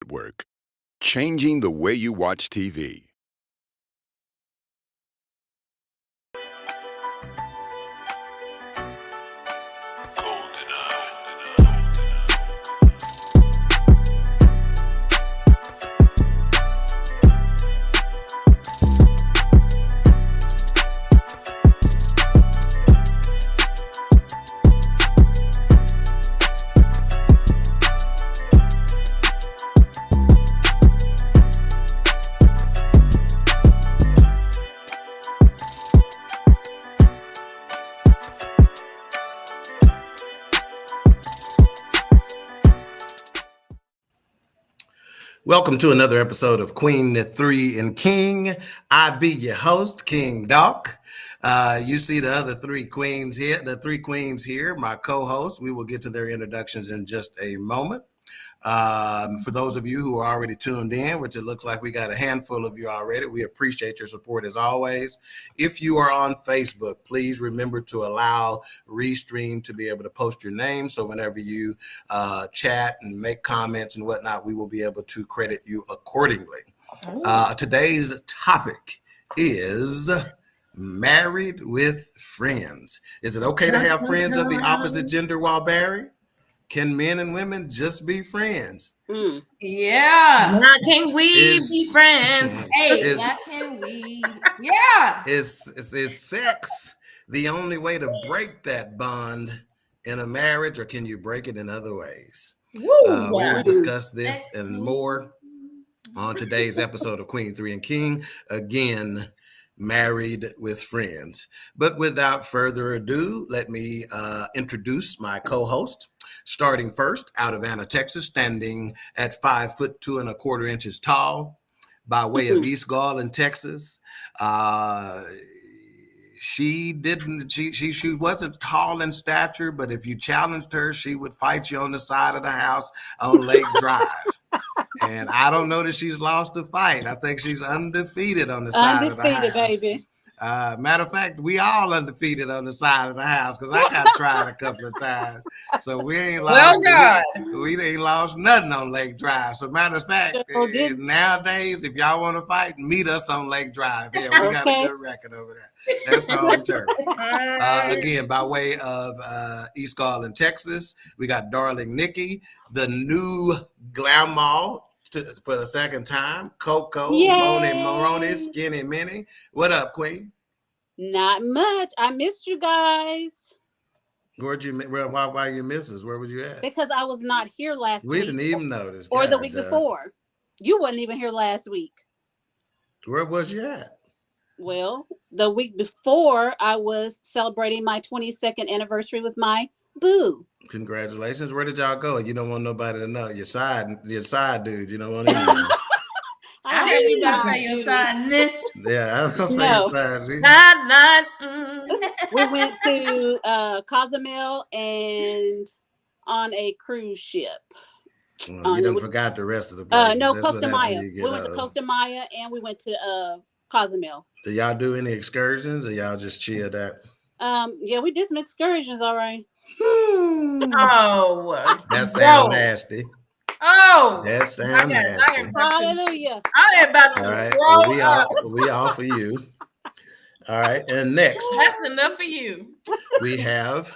Network, changing the way you watch TV. Welcome to another episode of Queen3 and King. I be your host, King Doc. You see the other three queens here, my co-hosts. We will get to their introductions in just a moment. For those of you who are already tuned in, which it looks like we got a handful of you already, we appreciate your support as always. If you are on Facebook, please remember to allow Restream to be able to post your name. So whenever you chat and make comments and whatnot, we will be able to credit you accordingly. Today's topic is married with friends. Is it okay to have friends of the opposite gender while married? Can men and women just be friends? Yeah. Now can we be friends? Hey, now can we? Yeah. Is sex the only way to break that bond in a marriage, or can you break it in other ways? We will discuss this and more on today's episode of Queen3 and King. Again, married with friends. But without further ado, let me introduce my co-host. Starting first, out of Anna, Texas, standing at 5'2¼ tall, by way of East Garland, Texas. She wasn't tall in stature, but if you challenged her, she would fight you on the side of the house on Lake Drive. And I don't know that she's lost a fight. I think she's undefeated on the side of the house. Baby. Matter of fact, we all undefeated on the side of the house because I got tried a couple of times. So we ain't lost. We ain't lost nothing on Lake Drive. So matter of fact, nowadays, if y'all want to fight, meet us on Lake Drive. Yeah, we got a good record over there. That's home turf. Again, by way of East Garland, Texas, we got Darling Nikki, the new Glamour. For the second time, Coco, Moroni, Skinny Minnie. What up, Queen? Not much. I missed you guys. Why you miss us? Where was you at? Because I was not here last week. We didn't even notice. Or the week before. You wasn't even here last week. Where was you at? Well, the week before, I was celebrating my 22nd anniversary with my boo. Congratulations. Where did y'all go? You don't want nobody to know. Your side dude. You don't want anyone to know. I heard you about to say your side niche. Yeah, I was going to say your side. We went to Cozumel and on a cruise ship. You done forgot the rest of the places. No, Costa Maya. We went to Costa Maya and we went to Cozumel. Do y'all do any excursions or y'all just chilled out? Yeah, we did some excursions, all right. Oh, that sounds nasty. Oh, that sounds nasty. Hallelujah. I am about to we all for you. All right, and next. That's enough for you. We have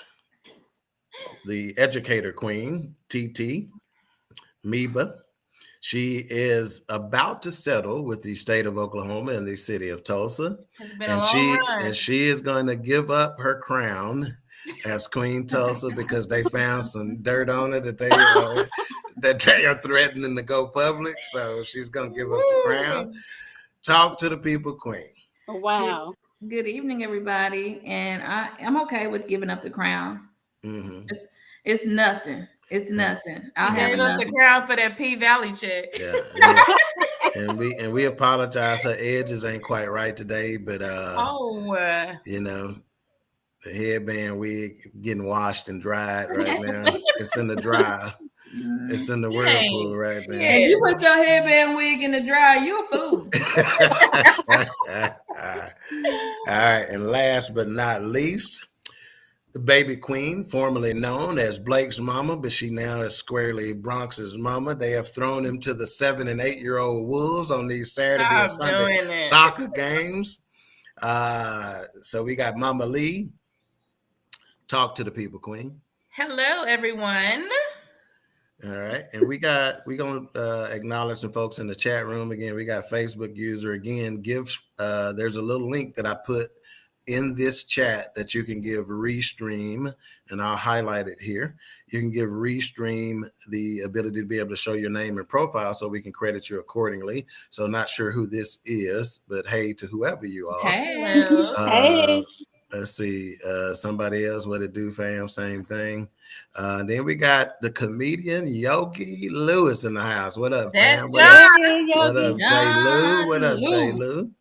the educator queen, TT, Meba. She is about to settle with the state of Oklahoma and the city of Tulsa. It's been a long run. And she is going to give up her crown as Queen Tulsa because they found some dirt on it that they are threatening to go public. So she's going to give up the crown. Talk to the people, Queen. Wow. Good evening, everybody. And I'm okay with giving up the crown. Mm-hmm. It's nothing. It's nothing. I gave up the crown for that P Valley check. Yeah. and we apologize. Her edges ain't quite right today, but you know, the headband wig getting washed and dried right now. It's in the dryer. It's in the whirlpool right now. If you put your headband wig in the dryer, you a fool. All right, and last but not least, the baby queen, formerly known as Blake's mama, but she now is squarely Bronx's mama. They have thrown him to the 7 and 8-year-old wolves on these Saturday and Stop Sunday doing it. soccer games. So we got Mama Lee. Talk to the people, Queen. Hello, everyone. All right, and we're gonna acknowledge some folks in the chat room again. We got Facebook user again. There's a little link that I put in this chat that you can give Restream, and I'll highlight it here. You can give Restream the ability to be able to show your name and profile so we can credit you accordingly. So not sure who this is, but hey to whoever you are. Hey. Hey. Let's see, somebody else, what it do, fam? Same thing. Then we got the comedian Yogi Lewis in the house. What up, fam? What up, J. Lou? What up, J. Lou?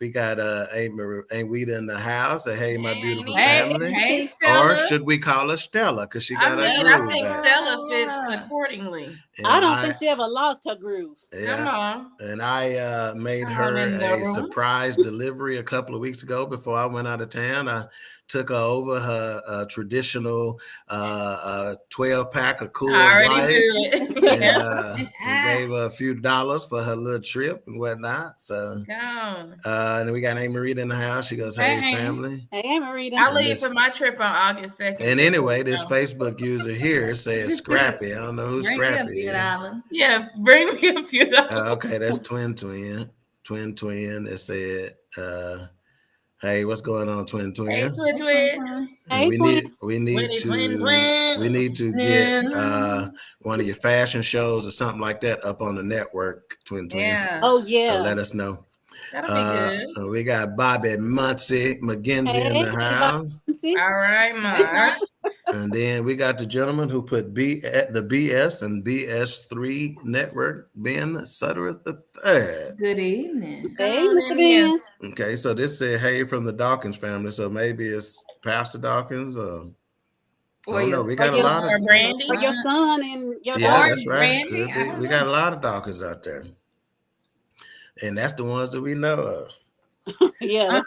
We got Ain't in the house. Hey, my beautiful family. Hey, Stella. Or should we call her Stella? Because she got I her groove think back. Stella fits accordingly. And I don't think she ever lost her groove. Yeah, Come on. And I made her a surprise delivery a couple of weeks ago before I went out of town. I took her over her traditional 12-pack of Coors Light and gave her a few dollars for her little trip and whatnot. So, and then we got Aunt Marita in the house. She goes, "Hey, family." Hey, Marita. I leave for my trip on August 2nd. And anyway, this Facebook user here says Scrappy. I don't know who Scrappy is. Yeah, bring me a few dollars. Okay, that's Twin. It said, "Hey, what's going on, Twin?" Hey, Twin. Hey, we need to get one of your fashion shows or something like that up on the network, Twin. Yeah. Oh yeah. So let us know. That'll be good. We got Bobby McGinty in the house. All right, Mark. And then we got the gentleman who put the BS and BS3 network, Ben Sutter III. Good evening. Hey, Mr. Ben. Okay, so this said, "Hey" from the Dawkins family. So maybe it's Pastor Dawkins. I don't know. We got a lot of Brandy. Or your son and your daughter. That's right. We got a lot of Dawkins out there. And that's the ones that we know of. Yeah.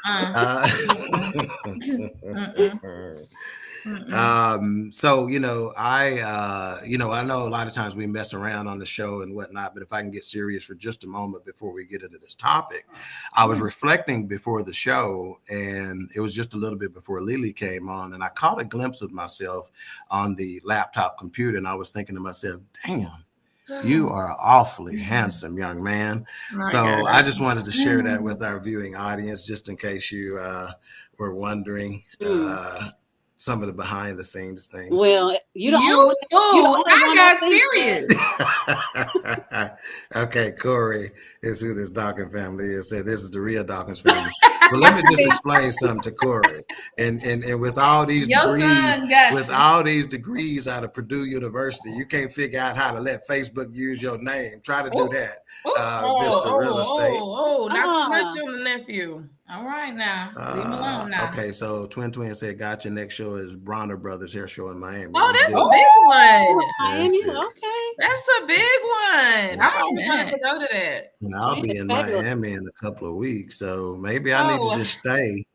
So I know a lot of times we mess around on the show and whatnot, but if I can get serious for just a moment before we get into this topic, I was reflecting before the show, and it was just a little bit before Lily came on, and I caught a glimpse of myself on the laptop computer, and I was thinking to myself, damn, you are awfully handsome, young man. I just wanted to share that with our viewing audience, just in case you were wondering some of the behind the scenes things. Well, I got serious. Okay, Corey is who this Dawkins family is. Said this is the real Dawkins family. But let me just explain something to Corey. And with all these degrees out of Purdue University, you can't figure out how to let Facebook use your name. Try to do that, Mr. Real Estate. Not too much on the nephew. All right now. Leave him alone now. Okay, so Twin said, "Gotcha." Next show is Bronner Brothers Hair Show in Miami. Oh, that's a big one. Miami, okay. That's a big one. I'm always wanting to go to that. And I'll be in Miami in a couple of weeks, so maybe I need to just stay.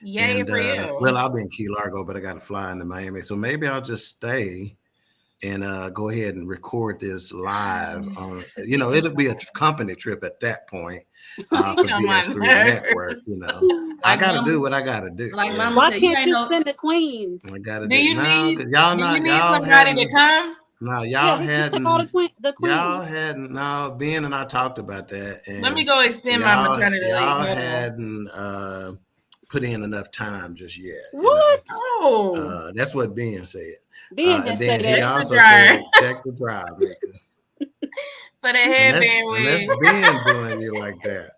Yay for you. Well, I'll be in Key Largo, but I got to fly into Miami, so maybe I'll just stay and go ahead and record this live. It'll be a company trip at that point for BS3 Network. I got to do what I got to do. Like Mama why said, can't you send the queens? I got to do. You need somebody to come? No, y'all hadn't. The queens. Y'all hadn't. No, Ben and I talked about that. And let me go extend my maternity leave. Y'all hadn't put in enough time just yet. What? Oh, that's what Ben said. And then he also said, "Check the drive, nigga." For the headband wig. Unless Ben doing you like that.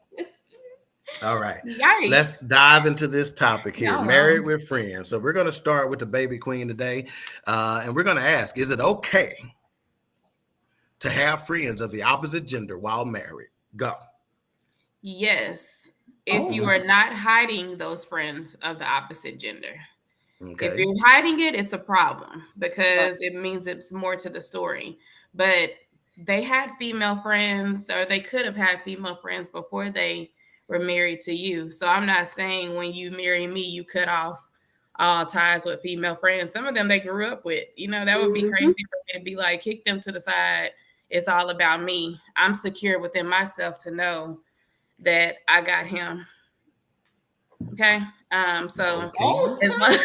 All right. Yikes. Let's dive into this topic here. Married with Friends. So we're going to start with the baby queen today. And we're going to ask, is it okay to have friends of the opposite gender while married? Go. Yes. If you are not hiding those friends of the opposite gender. Okay. If you're hiding it, it's a problem because it means it's more to the story. But they had female friends, or they could have had female friends before they were married to you. So I'm not saying when you marry me, you cut off all ties with female friends. Some of them they grew up with. That would be crazy for me to be like, kick them to the side. It's all about me. I'm secure within myself to know that I got him. Okay. So as long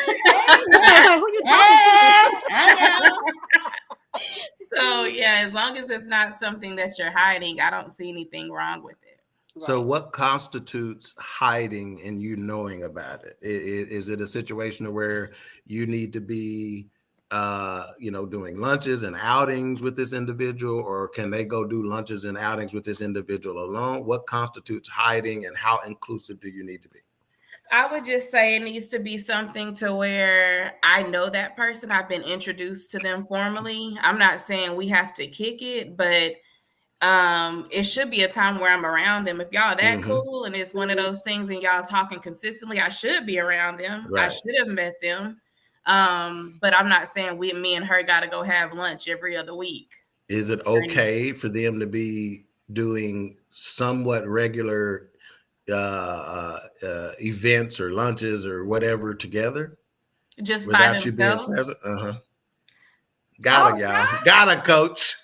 as long as it's not something that you're hiding, I don't see anything wrong with it. So what constitutes hiding and you knowing about it? Is it a situation where you need to be, doing lunches and outings with this individual, or can they go do lunches and outings with this individual alone? What constitutes hiding, and how inclusive do you need to be? I would just say it needs to be something to where I know that person. I've been introduced to them formally. I'm not saying we have to kick it, but it should be a time where I'm around them. If y'all that cool and it's one of those things and y'all talking consistently, I should be around them. Right. I should have met them. But I'm not saying me and her got to go have lunch every other week. Is it okay for them to be doing somewhat regular events or lunches or whatever together? Just by themselves? You being present? Got y'all. Got a coach.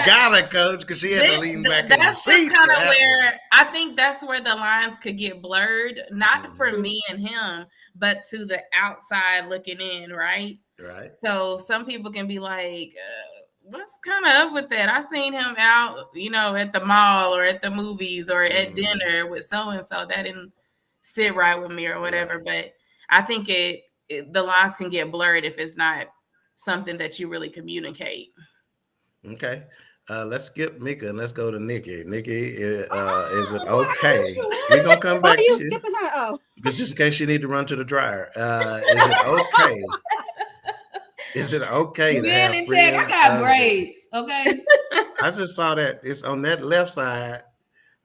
Got a coach, because she had to lean back in the seat. That's kind of where I think that's where the lines could get blurred, not for me and him, but to the outside looking in, right? Right. So some people can be like, what's kind of up with that? I seen him out, at the mall or at the movies or at dinner with so-and-so. That didn't sit right with me or whatever. Right. But I think the lines can get blurred if it's not something that you really communicate. Okay. Let's skip Mika and let's go to Nikki. Nikki, is it okay? We're going to come back to you. Skipping her? Oh. Because just in case you need to run to the dryer. Is it okay? Is it okay to have friends? I got braids, okay? I just saw that. It's on that left side.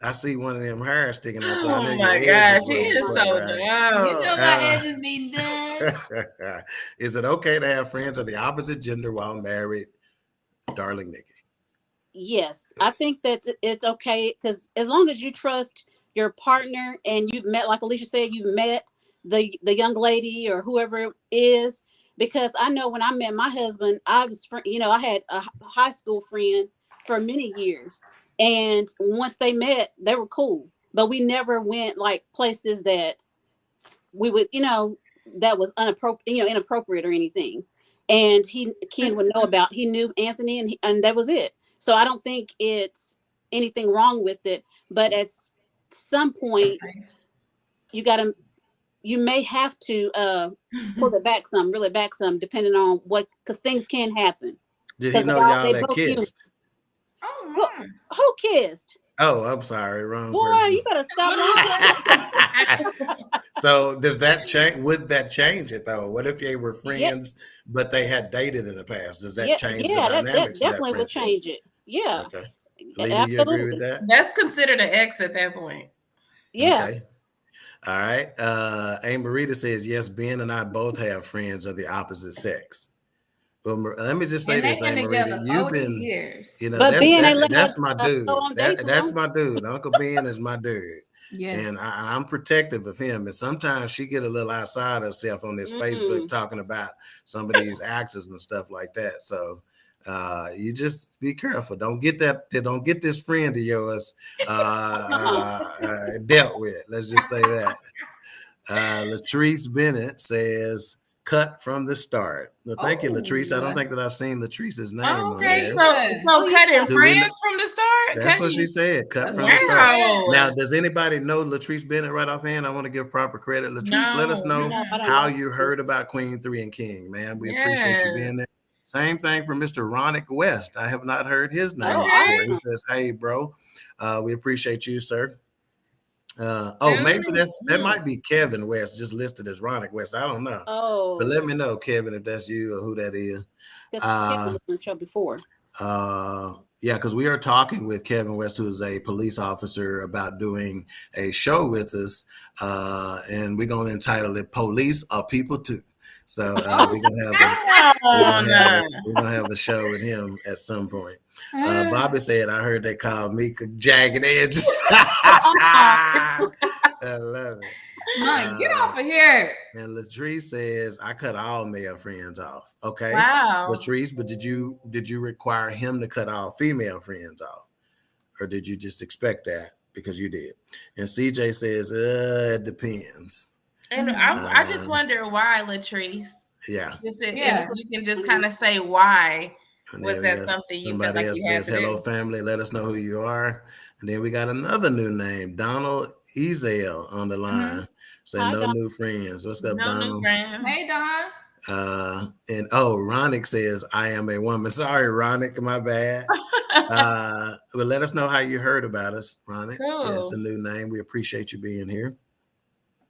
I see one of them hairs sticking out. Oh my gosh, he is so dumb. You know my edges be done. Is it okay to have friends of the opposite gender while married? Darling Nikki. Yes, I think that it's okay, because as long as you trust your partner and you've met, like Alicia said, you've met the young lady or whoever it is. Because I know when I met my husband, I had a high school friend for many years, and once they met, they were cool. But we never went like places that we would, that was inappropriate or anything. And Ken would know about. He knew Anthony, and that was it. So I don't think it's anything wrong with it. But at some point, you may have to pull it back some, really back some, depending on what, because things can happen. Did he know y'all had kissed? Who kissed? Oh, I'm sorry, wrong boy, person. You better stop. So does that change? Would that change it though? What if they were friends, but they had dated in the past? Does that change the dynamics? That definitely would change it. Yeah. Okay. Lady, you agree with that? That's considered an ex at that point. Yeah. Okay. All right. Marita says, yes, Ben and I both have friends of the opposite sex. Well, let me just say this, Marita. You've been years. But that's my dude. That's my dude. Uncle Ben is my dude. Yes. And I'm protective of him. And sometimes she get a little outside herself on this Facebook talking about some of these actors and stuff like that. So you just be careful. Don't get this friend of yours dealt with. Let's just say that. Latrice Bennett says, cut from the start. Well, thank you, Latrice. I don't think that I've seen Latrice's name. Okay, so cutting friends from the start? That's what she said. Cut from the start. Now, does anybody know Latrice Bennett right offhand? I want to give proper credit. Latrice, let us know how you heard about Queen3 and King, man. We appreciate you being there. Same thing for Mr. Ronick West. I have not heard his name before. He says, hey, bro, we appreciate you, sir. Maybe that might be Kevin West, just listed as Ronick West. I don't know. But let me know, Kevin, if that's you or who that is. Kevin was on the show before. Because we are talking with Kevin West, who is a police officer, about doing a show with us, and we're going to entitle it "Police Are People Too." So we're gonna have a show with him at some point. Bobby said, I heard they call me jagged edges. I love it. Mike, get off of here. And Latrice says, I cut all male friends off. Okay. Wow. Latrice, but did you require him to cut all female friends off? Or did you just expect that because you did? And CJ says, it depends. And I just wonder why, Latrice. Yeah. If you can just kind of say why. Was that something you felt like else you had says, to hello, do? family. Let us know who you are. And then we got another new name, Donald Ezel on the line. Saying no new friends. What's up, Donald? No new friends. Hey, Don. And Ronick says, I am a woman. Sorry, Ronick, my bad. But let us know how you heard about us, Ronick. Cool. Yeah, it's a new name. We appreciate you being here.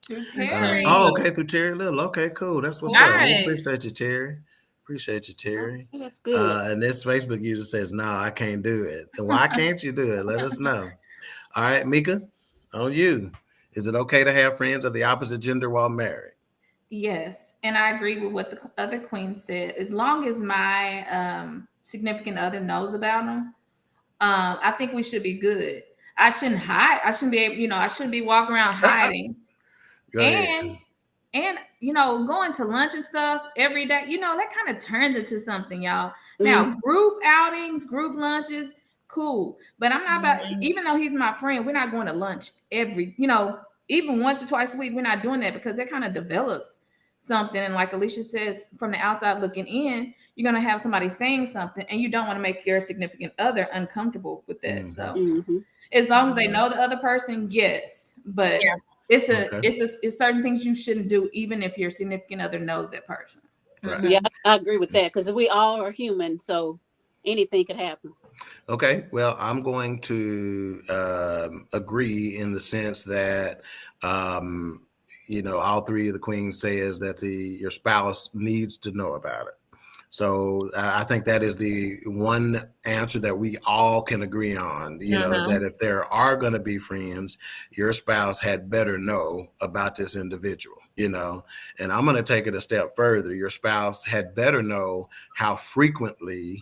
Terry. Okay, through Terry Little. Okay, cool. That's what's up. We appreciate you, Terry. Appreciate you, Terry. Oh, that's good. And this Facebook user says, no, I can't do it. Why can't you do it? Let us know. All right, Mika, on you. Is it okay to have friends of the opposite gender while married? Yes, and I agree with what the other queen said. As long as my significant other knows about them, I think we should be good. I shouldn't hide. I shouldn't be able, I shouldn't be walking around hiding. And going to lunch and stuff every day, that kind of turns into something, y'all. Now, group outings, group lunches, cool. But I'm not about, even though he's my friend, we're not going to lunch even once or twice a week. We're not doing that because that kind of develops something. And like Alicia says, from the outside looking in, you're going to have somebody saying something and you don't want to make your significant other uncomfortable with that. So as long as they know the other person, yes. But it's certain things you shouldn't do, even if your significant other knows that person. Right. Yeah, I agree with that because we all are human, so anything could happen. Okay, well, I'm going to agree in the sense that all three of the queens says that your spouse needs to know about it. So I think that is the one answer that we all can agree on, is that if there are going to be friends, your spouse had better know about this individual, and I'm going to take it a step further. Your spouse had better know how frequently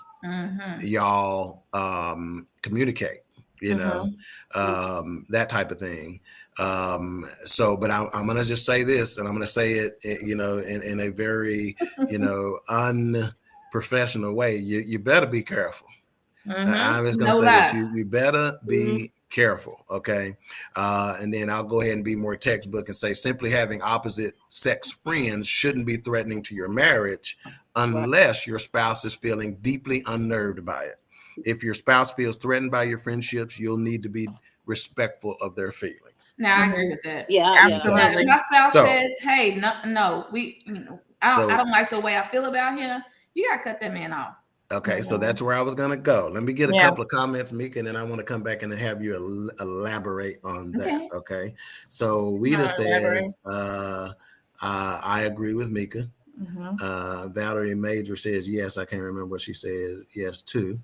y'all communicate, that type of thing. But I'm going to just say this, and I'm going to say it, in a very, unprofessional way. You better be careful. I'm just going to say this. You better be careful. Okay. And then I'll go ahead and be more textbook and say simply having opposite sex friends shouldn't be threatening to your marriage unless your spouse is feeling deeply unnerved by it. If your spouse feels threatened by your friendships, you'll need to be respectful of their feelings. Now I agree with that. Yeah, absolutely. My spouse says, "Hey, no, I don't like the way I feel about him. You gotta cut that man off." Okay, so that's where I was gonna go. Let me get a couple of comments, Mika, and then I want to come back and have you elaborate on that. Okay, so Weta says, "I agree with Mika." Valerie Major says, "Yes." I can't remember what she says. Yes, too.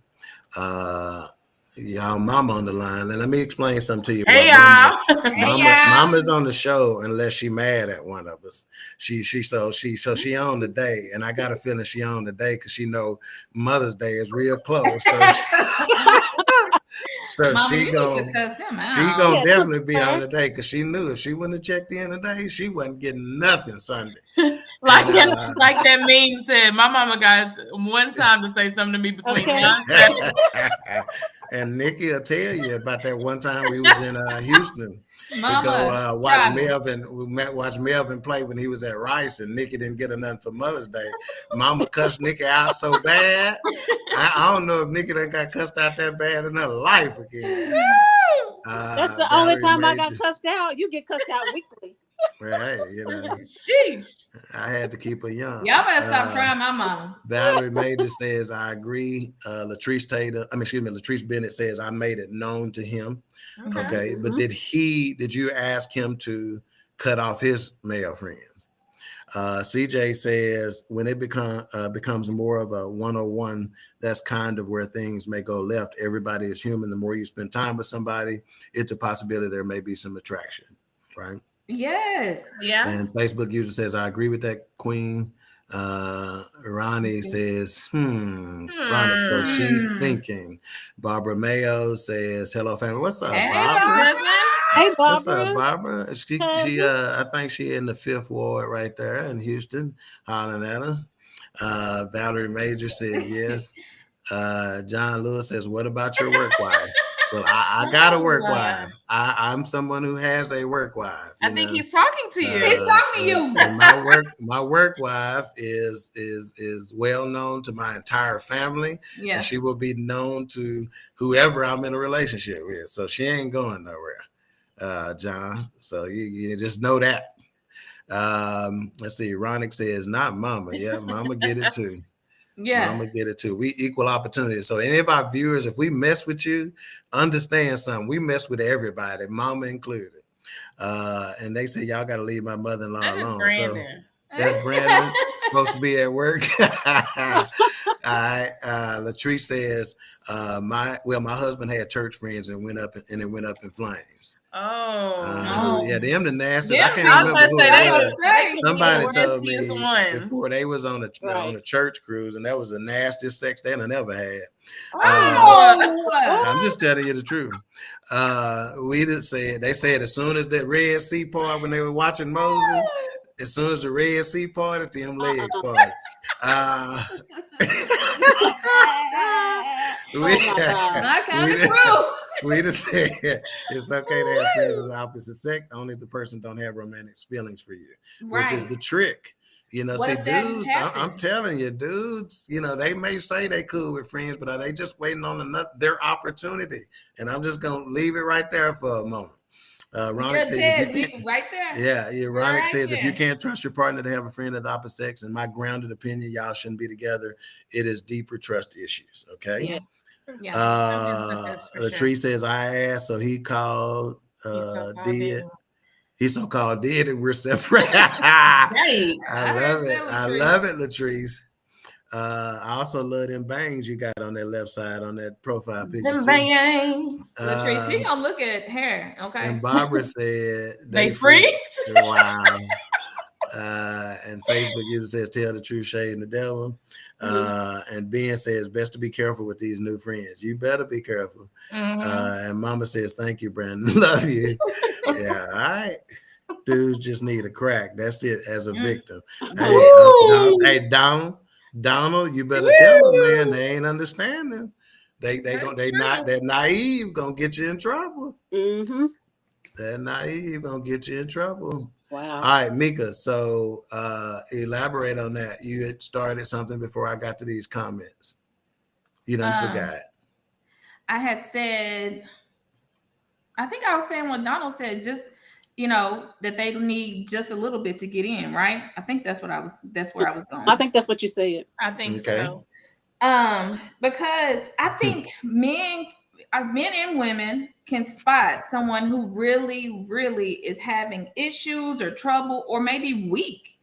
Y'all, Mama on the line, and let me explain something to you. Hey, y'all. Mama's on the show unless she mad at one of us. She on the day, and I got a feeling she on the day because she know Mother's Day is real close. So Mama, she gonna definitely be on the day because she knew if she wouldn't have checked in today, she wasn't getting nothing Sunday. Like that meme said, my mama got one time to say something to me between And Nikki will tell you about that one time we was in Houston to go watch Melvin. We watch Melvin play when he was at Rice, and Nikki didn't get nothing for Mother's Day. Mama cussed Nikki out so bad. I don't know if Nikki done got cussed out that bad in her life again. That's the only time I got cussed out. You get cussed out weekly. Well, hey, sheesh. I had to keep her young. Y'all better stop crying, my mama. Valerie Major says, I agree. Latrice Bennett says, I made it known to him. Okay. But did you ask him to cut off his male friends? CJ says, when it becomes more of a 101, that's kind of where things may go left. Everybody is human. The more you spend time with somebody, it's a possibility there may be some attraction, right? Yes. Yeah. And Facebook user says, I agree with that, Queen. Ronnie says, so she's thinking. Barbara Mayo says, hello, family. What's up, Hey, Barbara? Hey, Barbara. What's up, Barbara? She I think she in the 5th ward right there in Houston, hollering at her. Valerie Major says yes. John Lewis says, what about your work wife? Well, I got a work wife. I'm someone who has a work wife. I think he's talking to you. He's talking to you. And my work wife is well known to my entire family, Yeah. and she will be known to whoever I'm in a relationship with. So she ain't going nowhere, John. So you just know that. Let's see. Ronick says, not mama. Yeah, mama get it too. Yeah. Mama get it too. We equal opportunity. So any of our viewers, if we mess with you, understand something. We mess with everybody, mama included. And they say y'all got to leave my mother-in-law That is alone. Brandon. So that's Brandon supposed to be at work. All right. Latrice says, my husband had church friends and it went up in flames. Oh, yeah, them the nastiest. Yeah, I can't I was remember gonna who say it they was. could be Somebody the told me nastiest ones. before they was on Right. a church cruise, and that was the nastiest sex they never had. Oh, I'm just telling you the truth. They said as soon as that Red Sea part when they were watching Moses, as soon as the Red Sea parted, them legs parted. my kind of cruise. We just said it's okay to have friends of the opposite sex, only if the person don't have romantic feelings for you, which is the trick. You know, What see, if that dudes, I'm happens? telling you, dudes, you know, they may say they cool with friends, but are they just waiting on their opportunity? And I'm just gonna leave it right there for a moment. Ronick says, if you can't, right there. yeah, Ronick Right says, if you there. can't trust your partner to have a friend of the opposite sex, in my grounded opinion, y'all shouldn't be together. It is deeper trust issues. Okay. Yeah. Latrice says, I asked, so he called, did. He so-called did, and we're separate. Right. I love it, Latrice. I also love them bangs you got on that left side on that profile picture. Them bangs. Latrice, he gonna look at hair, okay? And Barbara said they freeze. Wow. And Facebook user says, tell the truth, shade the devil. And Ben says, best to be careful with these new friends. You better be careful. And Mama says, thank you, Brandon. Love you. Yeah, all right. Dudes just need a crack. That's it as a victim. Hey, Donald, you better tell them, man. They ain't understanding. They're naive, gonna get you in trouble. Mm-hmm. They're naive, gonna get you in trouble. Wow. All right, Mika. So elaborate on that. You had started something before I got to these comments. You done forgot. I had said, I think I was saying what Donald said, just that they need just a little bit to get in, right? I think that's where I was going. I think that's what you said. I think so. Because I think men and women can spot someone who really, really is having issues or trouble or maybe weak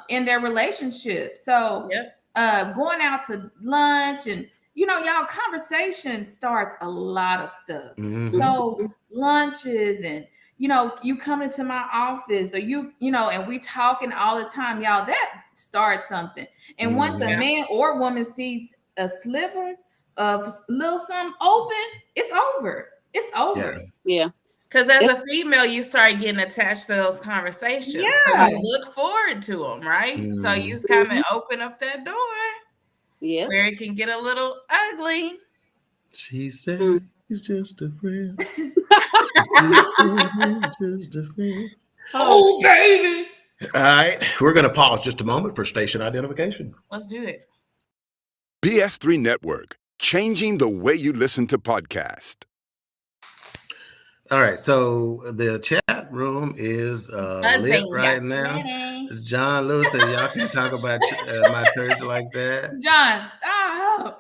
in their relationship. So going out to lunch and y'all, conversation starts a lot of stuff. So lunches and you come into my office or and we talking all the time, y'all, that starts something. And once a man or woman sees a sliver of little something open, it's over. It's over. Yeah. Because as a female, you start getting attached to those conversations. Yeah. So you look forward to them, right? So you just kind of open up that door. Yeah. Where it can get a little ugly. She said he's just a friend. He's just a friend. Oh, baby. All right. We're going to pause just a moment for station identification. Let's do it. BS3 Network, changing the way you listen to podcasts. All right, so the chat room is lit right now. John Lewis said, y'all can't talk about my church like that. John, stop.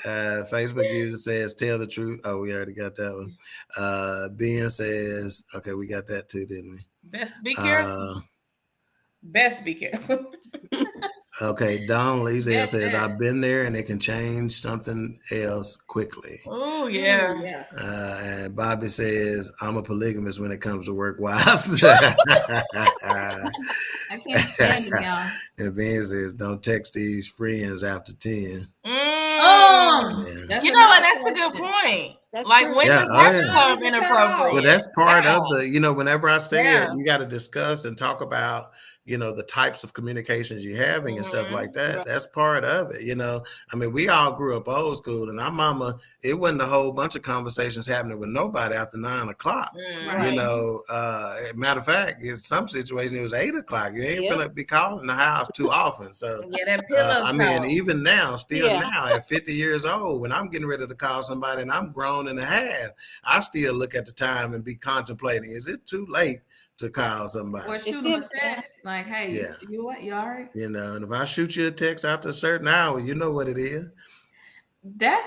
Facebook user says, tell the truth. Oh, we already got that one. Ben says, okay, we got that too, didn't we? Best be careful. Best be careful. Okay, Don Lizelle Yes, says, yes. I've been there and it can change something else quickly. Oh, yeah. Ooh, yeah. And Bobby says, I'm a polygamist when it comes to work wise. I can't stand them, y'all. And Ben says, don't text these friends after 10. Oh, Yeah. that's You know what? another That's a good question. point. That's Like, true. when Yeah, does oh, that yeah. become Is it inappropriate? Well, that's part Wow. of the, whenever I say it, Yeah. you got to discuss and talk about, the types of communications you're having and stuff like that. Right. That's part of it. I mean, we all grew up old school, and our mama, it wasn't a whole bunch of conversations happening with nobody after 9 o'clock. Right. Matter of fact, in some situations, it was 8 o'clock. You ain't Yep. gonna be calling the house too often. So, Yeah, that pillow I mean, talk. even now, still Yeah. now at 50 years old, when I'm getting ready to call somebody and I'm grown and a half, I still look at the time and be contemplating, is it too late to call somebody? Or shoot them a text like, "Hey, Yeah. you what? You all right?" And if I shoot you a text after a certain hour, you know what it is. That's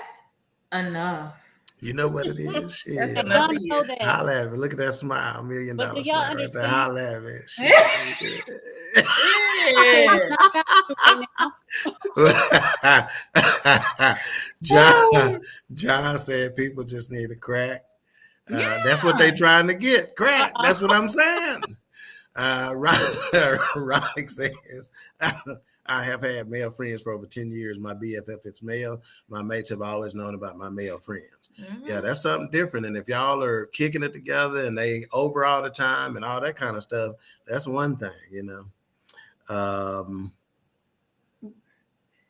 enough. You know what it is. Shit. That's And enough y'all for know you. that. Holla at me. Look at that smile. $1 million But do smile y'all right there. understand? Holla at me. Shit. Yeah. Right now. John said people just need a crack. That's what they trying to get. Crack. That's what I'm saying. Rock says, I have had male friends for over 10 years. My BFF is male. My mates have always known about my male friends. Yeah, that's something different. And if y'all are kicking it together and they over all the time and all that kind of stuff, that's one thing,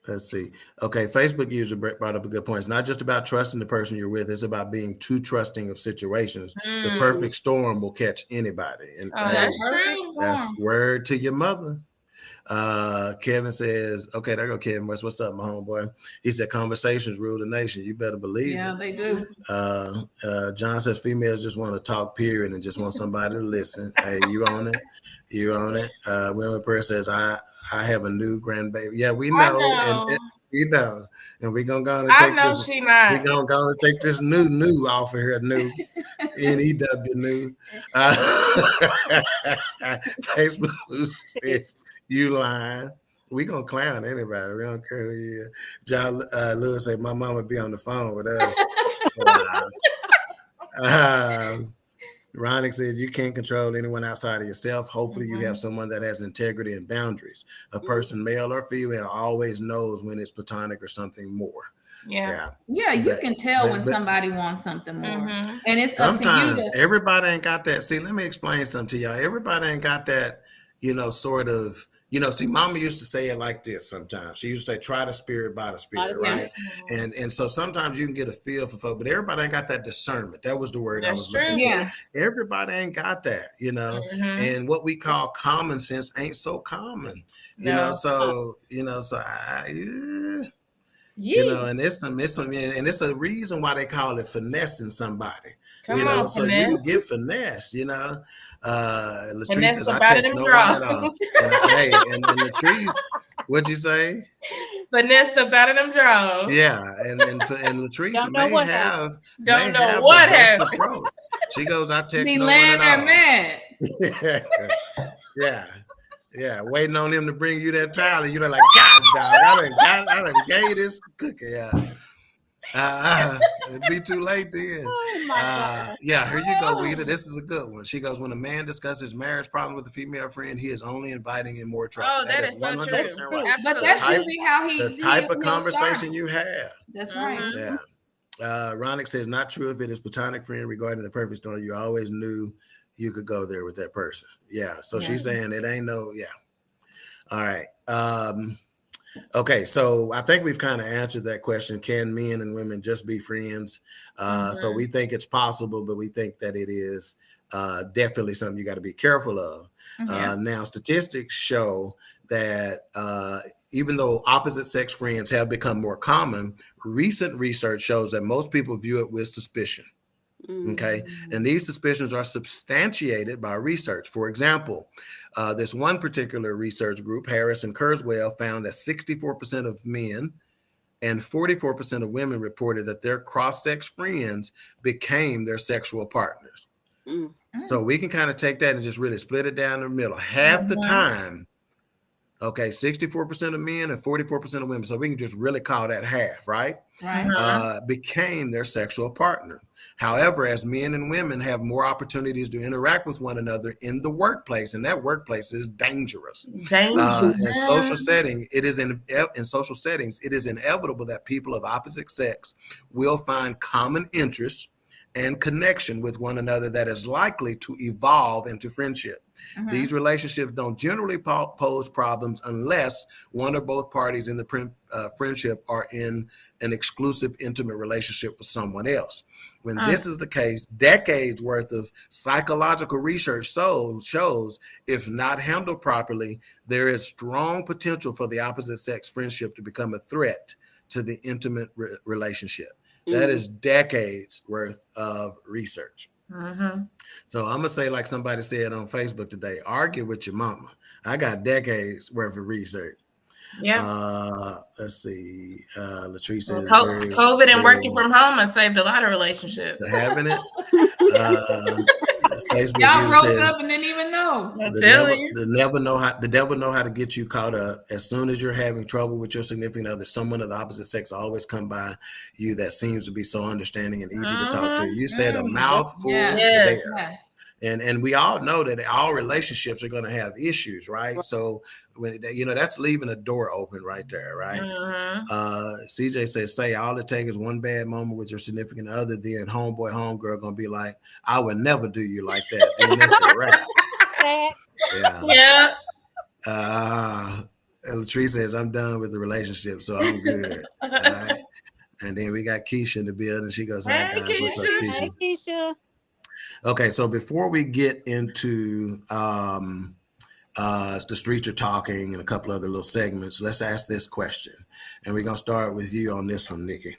Let's see. Okay, Facebook user brought up a good point. It's not just about trusting the person you're with. It's about being too trusting of situations. The perfect storm will catch anybody. And That's true. that's word to your mother. Kevin says, okay, there go Kevin. What's up, my homeboy? He said, conversations rule the nation. You better believe it. Yeah, they do. John says, females just want to talk, period, and just want somebody to listen. Hey, you on it? You on it? Wilma Pearl says, I have a new grandbaby. Yeah, we know. And we know. And we're going to go and take this. We're going to go and take this new off of here, new. N-E-W, new. Facebook says, you lying. We gonna clown anybody. We don't care who you is. John Lewis said, my mama be on the phone with us. Ronick says, you can't control anyone outside of yourself. Hopefully you have someone that has integrity and boundaries. A person, male or female, always knows when it's platonic or something more. Yeah, you can tell when somebody wants something more. And it's up to you to... Everybody ain't got that. See, let me explain something to y'all. Everybody ain't got that, sort of... see, mama used to say it like this sometimes. She used to say, try the spirit by the spirit, right? And so sometimes you can get a feel for folk, but everybody ain't got that discernment. That was the word I was looking for. Everybody ain't got that, and what we call common sense ain't so common, so and it's a reason why they call it finessing somebody. So you can get finessed, Latrice says, I text no one at all. And Latrice, what'd you say? Finesse about them draws. Yeah, and Latrice may have don't know the what best happened. approach. She goes, I text be no one at all. Mad. Yeah, waiting on him to bring you that towel, and you're like, God, dog, I done gave this cookie. It'd be too late then. Here you go, Rita. This is a good one. She goes, when a man discusses marriage problems with a female friend, he is only inviting in more trouble. Oh, that is so 100% true. Right. But that's usually how the type of conversation you have. That's right. Yeah. Ronick says, not true if it is platonic friend regarding the perfect story. You always knew you could go there with that person. Yeah. So she's saying it ain't no, All right. Okay, so I think we've kind of answered that question. Can men and women just be friends? So we think it's possible, but we think that it is definitely something you got to be careful of. Now, statistics show that even though opposite sex friends have become more common, recent research shows that most people view it with suspicion. Okay, and these suspicions are substantiated by research. For example, this one particular research group, Harris and Kurzweil, found that 64% of men and 44% of women reported that their cross-sex friends became their sexual partners. So we can kind of take that and just really split it down the middle. Half the time, Okay, 64% of men and 44% of women. So we can just really call that half, right? Right. Became their sexual partner. However, as men and women have more opportunities to interact with one another in the workplace, and that workplace is dangerous. In social setting, it is in social settings, it is inevitable that people of opposite sex will find common interests and connection with one another that is likely to evolve into friendship. These relationships don't generally pose problems unless one or both parties in the friendship are in an exclusive, intimate relationship with someone else. When this is the case, decades worth of psychological research shows, if not handled properly, there is strong potential for the opposite sex friendship to become a threat to the intimate relationship. That is decades worth of research. So I'm gonna say, like somebody said on Facebook today, argue with your mama. I got decades worth of research. Yeah. Let's see. Latrice says COVID and working from home has saved a lot of relationships. Having it. Facebook Y'all user broke said, up and didn't even know. the devil know how to get you caught up. As soon as you're having trouble with your significant other, someone of the opposite sex always come by you that seems to be so understanding and easy to talk to. You said a mouthful there. And we all know that all relationships are going to have issues, right? So when that's leaving a door open right there, right? CJ says, say all it takes is one bad moment with your significant other, then homegirl gonna be like, I would never do you like that. Then that's a wrap. Yeah. Latrice says, I'm done with the relationship, so I'm good. All right. And then we got Keisha in the building. She goes, hi guys, Keisha. what's up, Keisha? Hey, Keisha. Okay, so before we get into the streets are talking and a couple other little segments, let's ask this question. And we're going to start with you on this one, Nikki.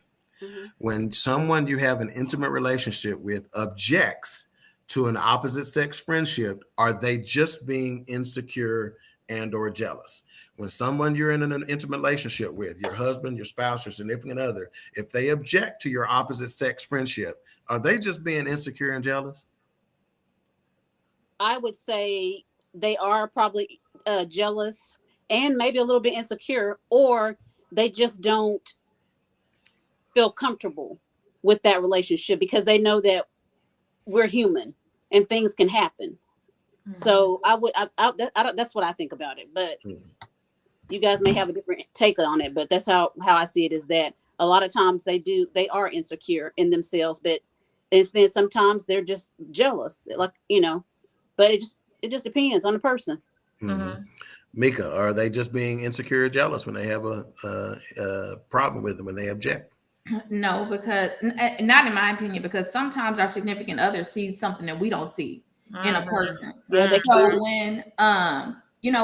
When someone you have an intimate relationship with objects to an opposite sex friendship, are they just being insecure and or jealous? When someone you're in an intimate relationship with, your husband, your spouse, your significant other, if they object to your opposite sex friendship, are they just being insecure and jealous? I would say they are probably jealous and maybe a little bit insecure, or they just don't feel comfortable with that relationship because they know that we're human and things can happen. So that's what I think about it. But you guys may have a different take on it, but that's how I see it, is that a lot of times they are insecure in themselves, but then sometimes they're just jealous, like, but it just depends on the person. Mika, are they just being insecure or jealous when they have a problem with them, when they object? No, because not in my opinion, because sometimes our significant other sees something that we don't see in a person. So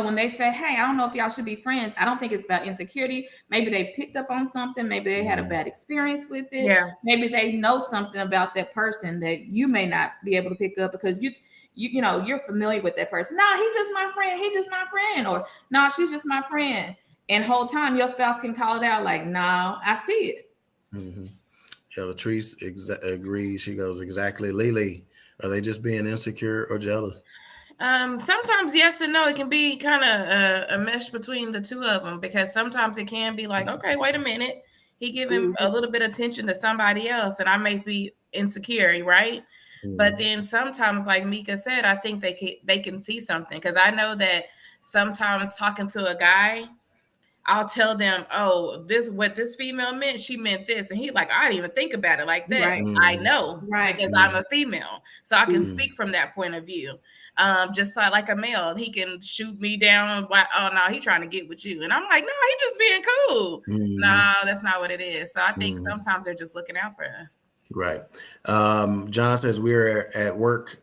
when they say, hey, I don't know if y'all should be friends, I don't think it's about insecurity. Maybe they picked up on something. Maybe they had a bad experience with it. Yeah. Maybe they know something about that person that you may not be able to pick up because you're familiar with that person. Nah, he just my friend. He just my friend. Or nah, she's just my friend. And whole time your spouse can call it out like, nah, I see it. Yeah, Latrice agrees. She goes, exactly. Lily, are they just being insecure or jealous? Sometimes yes and no. It can be kind of a mesh between the two of them, because sometimes it can be like, okay, wait a minute, he giving a little bit of attention to somebody else, and I may be insecure, right? But then sometimes, like Mika said, I think they can see something, because I know that sometimes talking to a guy, I'll tell them, oh, what this female meant, she meant this. And he like, I didn't even think about it like that. Right. I know, because I'm a female. So I can speak from that point of view. Just like a male, he can shoot me down. Oh, no, he trying to get with you. And I'm like, no, he just being cool. No, that's not what it is. So I think sometimes they're just looking out for us. Right. John says we're at work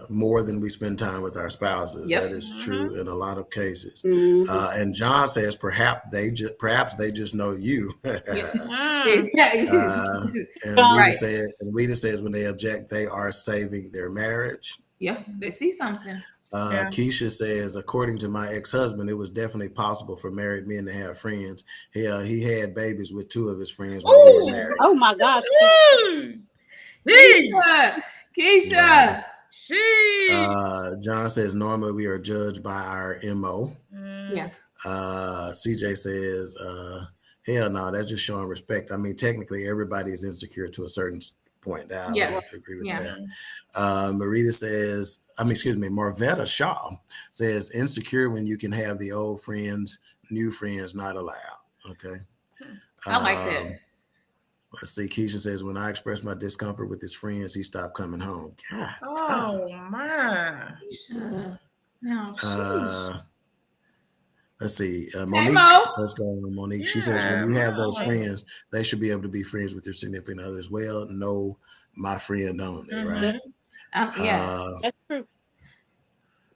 more than we spend time with our spouses. That is true in a lot of cases. And John says perhaps they just know you. And Rita says when they object, they are saving their marriage. Yeah, they see something. Keisha says, according to my ex-husband, it was definitely possible for married men to have friends. He had babies with two of his friends when we were married. Oh my gosh. Keisha. John says normally we are judged by our MO. Yeah. CJ says, hell no, that's just showing respect. I mean, technically, everybody is insecure to a certain point. I would have to agree with that. Marita says, Marvetta Shaw says, insecure when you can have the old friends, new friends not allowed. Okay. I like that. Let's see. Keisha says, when I expressed my discomfort with his friends, he stopped coming home. God. Oh, man. No. Let's see. Monique, let's go on Monique. Yeah, she says, when you have those friends, they should be able to be friends with your significant other as well. No, my friend only, right? That's true.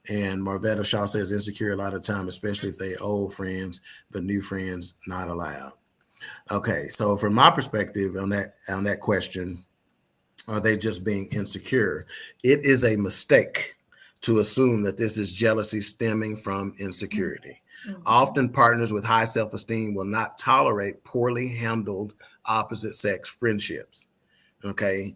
And Marvetta Shaw says, insecure a lot of time, especially if they old friends, but new friends not allowed. Okay, so from my perspective on that question, are they just being insecure? It is a mistake to assume that this is jealousy stemming from insecurity. Often partners with high self-esteem will not tolerate poorly handled opposite sex friendships. Okay.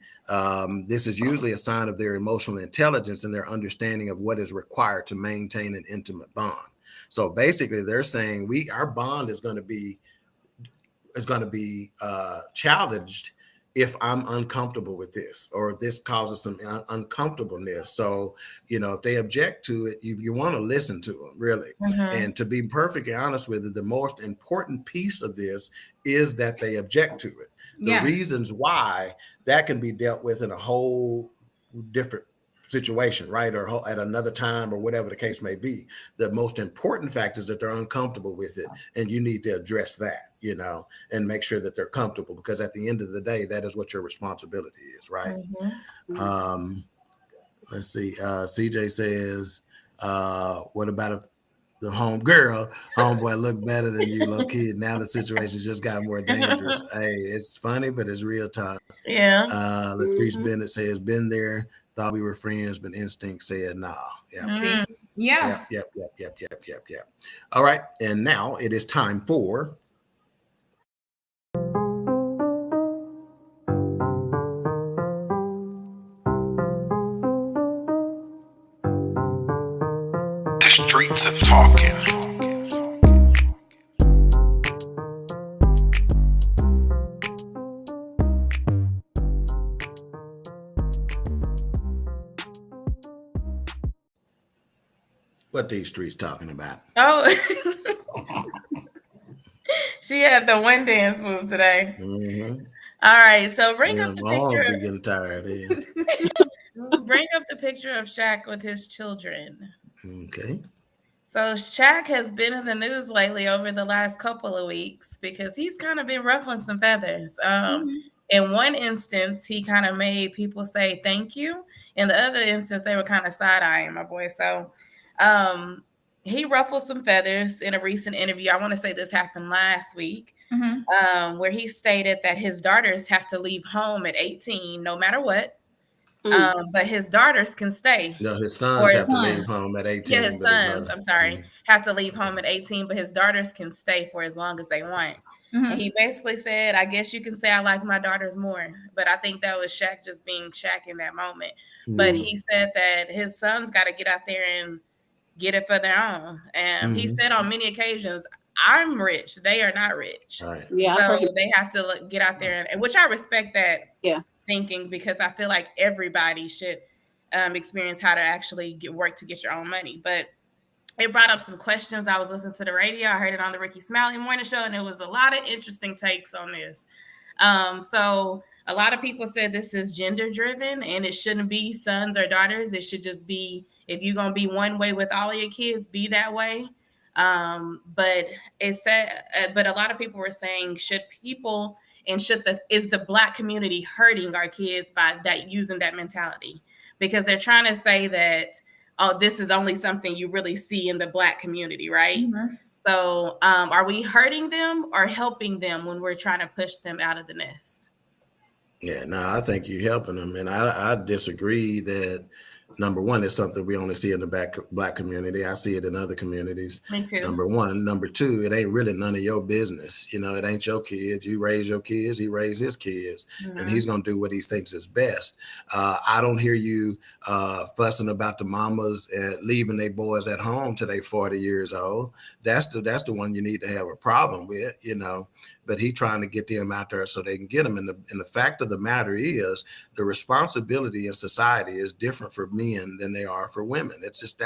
This is usually a sign of their emotional intelligence and their understanding of what is required to maintain an intimate bond. So basically they're saying our bond is going to be challenged if I'm uncomfortable with this, or if this causes some uncomfortableness. So, if they object to it, you want to listen to them, really. And to be perfectly honest with you, the most important piece of this is that they object to it. The reasons why, that can be dealt with in a whole different situation, right? Or at another time, or whatever the case may be. The most important fact is that they're uncomfortable with it, and you need to address that, and make sure that they're comfortable, because at the end of the day, that is what your responsibility is, right? Let's see. CJ says, what about if the homeboy look better than you, low kid? Now the situation just got more dangerous. Hey, it's funny, but it's real time. Yeah. Latrice Bennett says, been there, thought we were friends, but instinct said nah. Yep. All right. And now it is time for The streets are talking. what these streets talking about. Oh, she had the one dance move today. All right, so bring up the picture. Be getting tired. Bring up the picture of Shaq with his children. Okay. So Shaq has been in the news lately over the last couple of weeks because he's kind of been ruffling some feathers. In one instance, he kind of made people say thank you. In the other instance, they were kind of side-eyeing my boy. So he ruffled some feathers in a recent interview. I want to say this happened last week, where he stated that his daughters have to leave home at 18, no matter what. But his daughters can stay. No, his sons have to leave home at 18. Yeah, his sons, have to leave home at 18, but his daughters can stay for as long as they want. And he basically said, I guess you can say I like my daughters more. But I think that was Shaq just being Shaq in that moment. But he said that his sons got to get out there and get it for their own. And he said on many occasions, I'm rich. They are not rich. Right. Yeah, so they have to get out there, and which I respect that thinking, because I feel like everybody should experience how to actually work to get your own money. But it brought up some questions. I was listening to the radio. I heard it on the Ricky Smiley Morning Show, and it was a lot of interesting takes on this. So a lot of people said this is gender driven, and it shouldn't be sons or daughters. It should just be, if you're going to be one way with all of your kids, be that way. But it said, but a lot of people were saying, is the Black community hurting our kids by that, using that mentality? Because they're trying to say that, oh, this is only something you really see in the Black community, right? So are we hurting them or helping them when we're trying to push them out of the nest? Yeah, no, I think you're helping them. And I disagree that Number one, it's something we only see in the black community. I see it in other communities. Me too. Number one. Number two, it ain't really none of your business. You know, it ain't your kids. You raise your kids, he raised his kids, and he's going to do what he thinks is best. I don't hear you fussing about the mamas leaving their boys at home till they 40 years old. That's the one you need to have a problem with, you know. But he trying to get them out there so they can get them. And the fact of the matter is, the responsibility in society is different for men than they are for women. It's just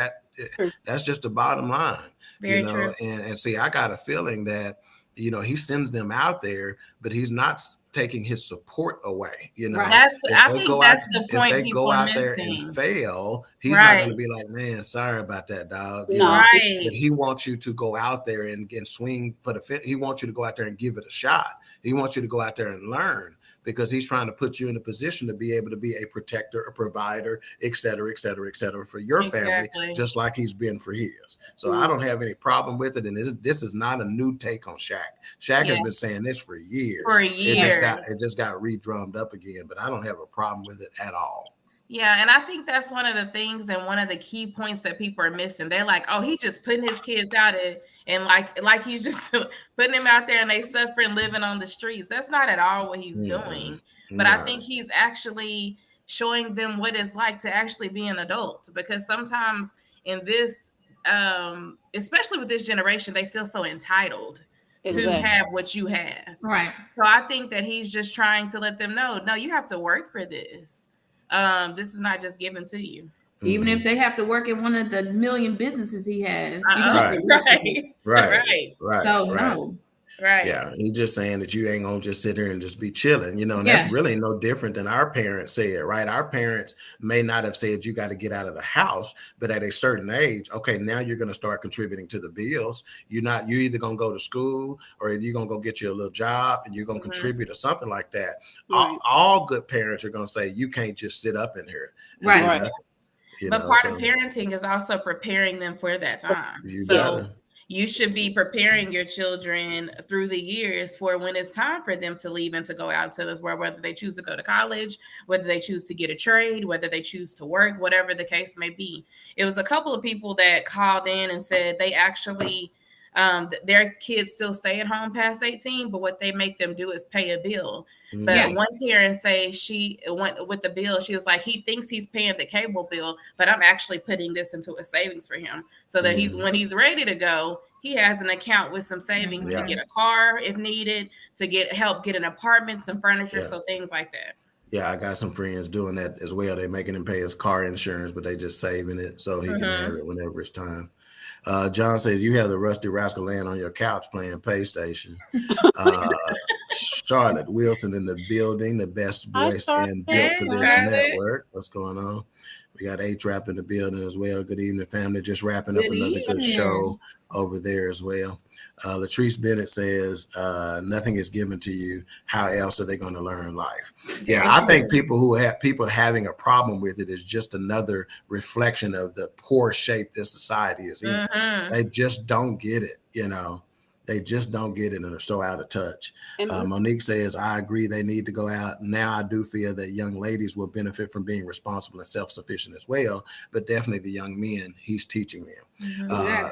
that's just the bottom line. Very you know. true. And see, I got a feeling that, you know, he sends them out there, but he's not taking his support away. You know, I think that's the point. If they go out there and fail, he's not going to be like, man, sorry about that, dog. You know? But he wants you to go out there and swing for the fit. He wants you to go out there and give it a shot. He wants you to go out there and learn, because he's trying to put you in a position to be able to be a protector, a provider, et cetera, et cetera, et cetera, for your family, just like he's been for his. So I don't have any problem with it. And this is not a new take on Shaq. Shaq has been saying this for years. It just got re-drummed up again, but I don't have a problem with it at all. Yeah, and I think that's one of the things and one of the key points that people are missing. They're like, oh, he just putting his kids out and like he's just putting them out there and they suffering, living on the streets. That's not at all what he's doing. But I think he's actually showing them what it's like to actually be an adult, because sometimes in this, especially with this generation, they feel so entitled to have what you have. Right. So I think that he's just trying to let them know, no, you have to work for this. This is not just given to you. Even if they have to work in one of the million businesses he has. Right. So no. Right. Yeah, he's just saying that you ain't gonna just sit here and just be chilling, you know, and that's really no different than our parents said, right? Our parents may not have said you got to get out of the house, but at a certain age, okay, now you're gonna start contributing to the bills. You're either gonna go to school or you're gonna go get you a little job and you're gonna contribute or something like that. All good parents are gonna say you can't just sit up in here. Right. But part of parenting is also preparing them for that time. You should be preparing your children through the years for when it's time for them to leave and to go out to this world, whether they choose to go to college, whether they choose to get a trade, whether they choose to work, whatever the case may be. It was a couple of people that called in and said they actually, their kids still stay at home past 18, but what they make them do is pay a bill. But one parent say she went with the bill. She was like, he thinks he's paying the cable bill, but I'm actually putting this into a savings for him so that when he's ready to go, he has an account with some savings to get a car if needed, to help get an apartment, some furniture, so things like that. Yeah, I got some friends doing that as well. They're making him pay his car insurance, but they just saving it so he can have it whenever it's time. John says, you have the Rusty Rascal laying on your couch playing PlayStation. Charlotte Wilson in the building, the best voice and built for this network. What's going on? We got H-Rap in the building as well. Good evening, family. Just wrapping up another good show over there as well. Latrice Bennett says, nothing is given to you. How else are they going to learn life? Yeah, I think people having a problem with it is just another reflection of the poor shape this society is in. They just don't get it, you know. They just don't get it and are so out of touch. Monique says, I agree they need to go out. Now I do feel that young ladies will benefit from being responsible and self-sufficient as well, but definitely the young men, he's teaching them.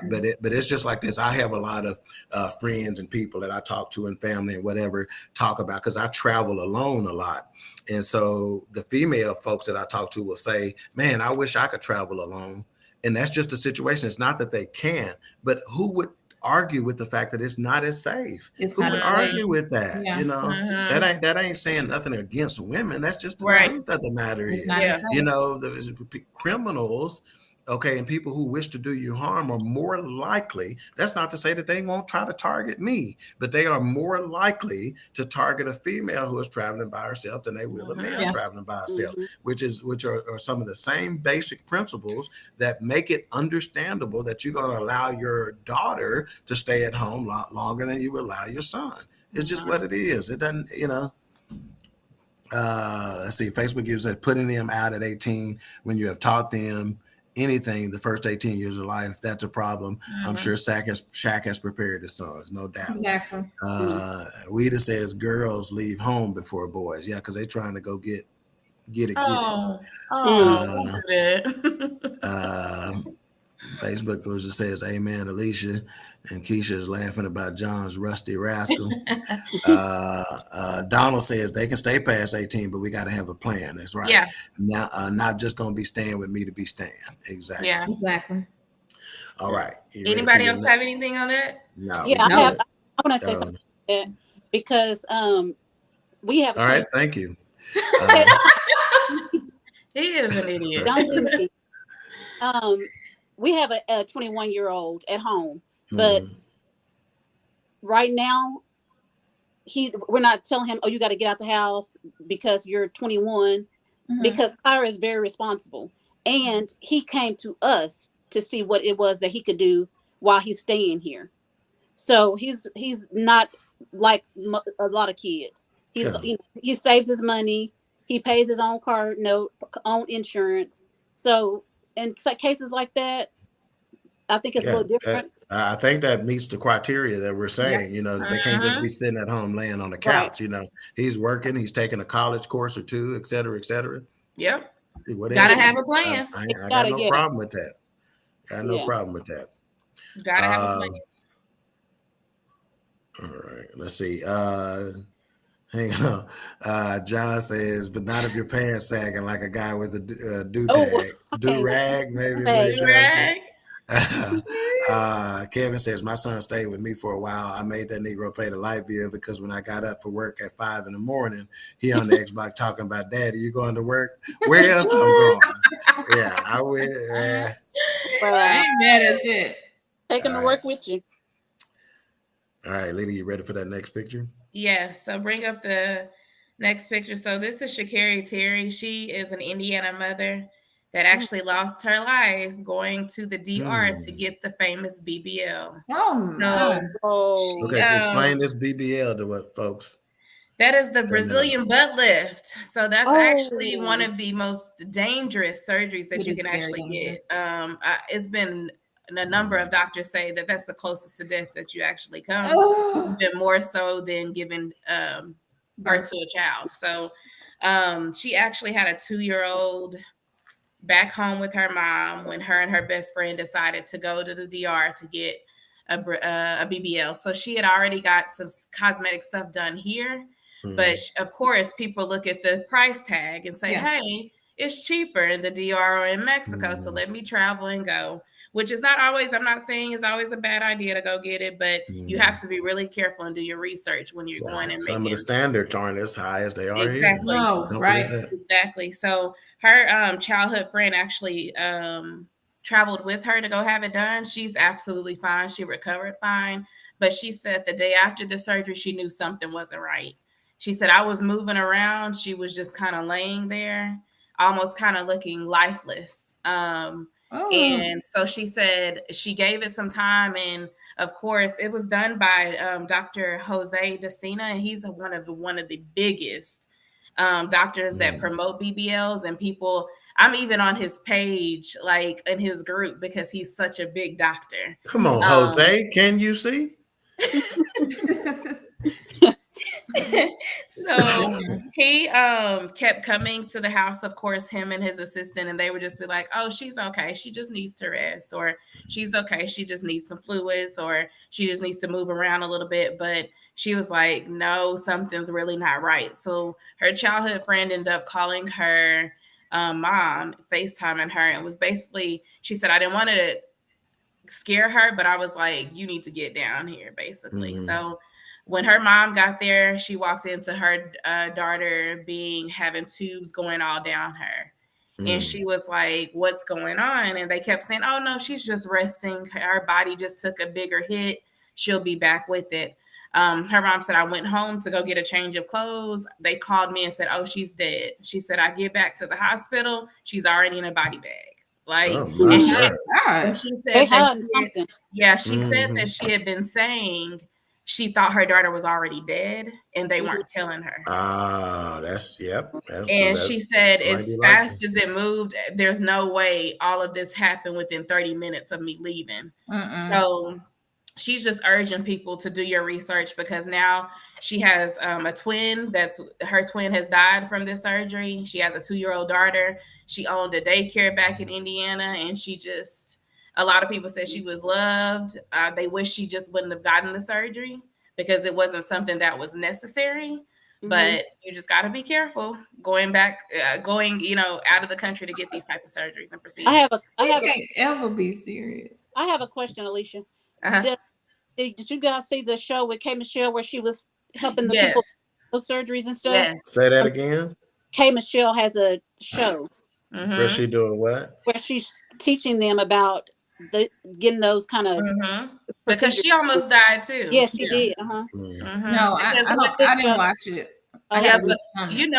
But it's just like this. I have a lot of friends and people that I talk to and family and whatever talk about, because I travel alone a lot. And so the female folks that I talk to will say, man, I wish I could travel alone. And that's just a situation. It's not that they can't, but who would argue with the fact that it's not as safe? Who would argue with that? You know, that ain't saying nothing against women. That's just the truth of the matter is, you know, the criminals, okay, and people who wish to do you harm are more likely, that's not to say that they won't try to target me, but they are more likely to target a female who is traveling by herself than they will a man traveling by herself, which are some of the same basic principles that make it understandable that you're going to allow your daughter to stay at home a lot longer than you would allow your son. It's just what it is. It doesn't, you know. Let's see, Facebook gives that putting them out at 18 when you have taught them anything the first 18 years of life, that's a problem. I'm sure Shaq has prepared his sons, no doubt. Exactly. Weeda says girls leave home before boys. Yeah, because they're trying to go get it. Facebook user says, "Amen, Alicia," and Keisha is laughing about John's rusty rascal. Donald says they can stay past 18, but we got to have a plan. That's right. Yeah. Now, not just gonna be staying with me to be staying. Exactly. Yeah. Exactly. All right. Anybody else have anything on that? No. Yeah, I have. I want to say something Um, about that because we have. All right. Thank you. He is an idiot. Don't do me. We have a 21-year-old at home, but right now we're not telling him, oh, you got to get out the house because you're 21, because Kyra is very responsible, and he came to us to see what it was that he could do while he's staying here. So he's not like a lot of kids. He's he saves his money. He pays his own car note, own insurance. So in cases like that, I think it's a little different. I think that meets the criteria that we're saying. You know, they can't just be sitting at home laying on the couch. Right. You know, he's working. He's taking a college course or two, et cetera, et cetera. Yep. Gotta have a plan. I got no problem with that. Got no problem with that. Gotta have a plan. All right. Let's see. Hang on. John says, but not if your pants sagging like a guy with a do-rag, maybe. Do-rag. Kevin says, my son stayed with me for a while. I made that Negro pay the light bill because when I got up for work at 5 a.m, he on the Xbox talking about, Daddy, you going to work? Where else I'm going? Yeah, I went. I ain't mad at it. Take him to work with you. All right, Lily, you ready for that next picture? Yes. So bring up the next picture. So this is Sha'Carri Terry. She is an Indiana mother that actually lost her life going to the DR to get the famous BBL. Okay, so explain this BBL to what folks. That is the Brazilian butt lift. So that's actually one of the most dangerous surgeries that you can actually get. It's been a number of doctors say that that's the closest to death that you actually come, even more so than giving birth to a child. So she actually had a 2-year-old back home with her mom when her and her best friend decided to go to the DR to get a BBL. So she had already got some cosmetic stuff done here. But of course, people look at the price tag and say, hey, it's cheaper in the DR or in Mexico. So let me travel and go. Which is not always, I'm not saying it's always a bad idea to go get it, but you have to be really careful and do your research when you're going and some of the standards aren't as high as they are exactly. here. No, right. Exactly. So her childhood friend actually traveled with her to go have it done. She's absolutely fine. She recovered fine. But she said the day after the surgery, she knew something wasn't right. She said, I was moving around. She was just kind of laying there, almost kind of looking lifeless. And so she said she gave it some time. And of course, it was done by Dr. Jose Decina. And he's one of the biggest doctors that promote BBLs, and people. I'm even on his page, like in his group, because he's such a big doctor. Come on, Jose, can you see? So he kept coming to the house, of course, him and his assistant, and they would just be like, oh, she's okay, she just needs to rest, or she's okay, she just needs some fluids, or she just needs to move around a little bit. But she was like, no, something's really not right. So her childhood friend ended up calling her mom, FaceTiming her, and was basically, she said, I didn't want to scare her, but I was like, you need to get down here, basically. So when her mom got there, she walked into her daughter having tubes going all down her. And she was like, what's going on? And they kept saying, oh, no, she's just resting. Her body just took a bigger hit. She'll be back with it. Her mom said, I went home to go get a change of clothes. They called me and said, oh, she's dead. She said, I get back to the hospital. She's already in a body bag. Like, and she said that she had been saying she thought her daughter was already dead and they weren't telling her. And she said, as fast as it moved, there's no way all of this happened within 30 minutes of me leaving. So she's just urging people to do your research, because now she has a twin. Her twin has died from this surgery. She has a 2-year-old daughter. She owned a daycare back in Indiana, and a lot of people said she was loved. They wish she just wouldn't have gotten the surgery because it wasn't something that was necessary. But you just got to be careful going out of the country to get these type of surgeries and procedures. Can't ever be serious. I have a question, Alicia. Did you guys see the show with K. Michelle where she was helping the people with surgeries and stuff? Yes. Say that again. K. Michelle has a show where she doing what? Where she's teaching them about getting those kind of because she almost died too. Yeah, she did. No, I didn't watch it.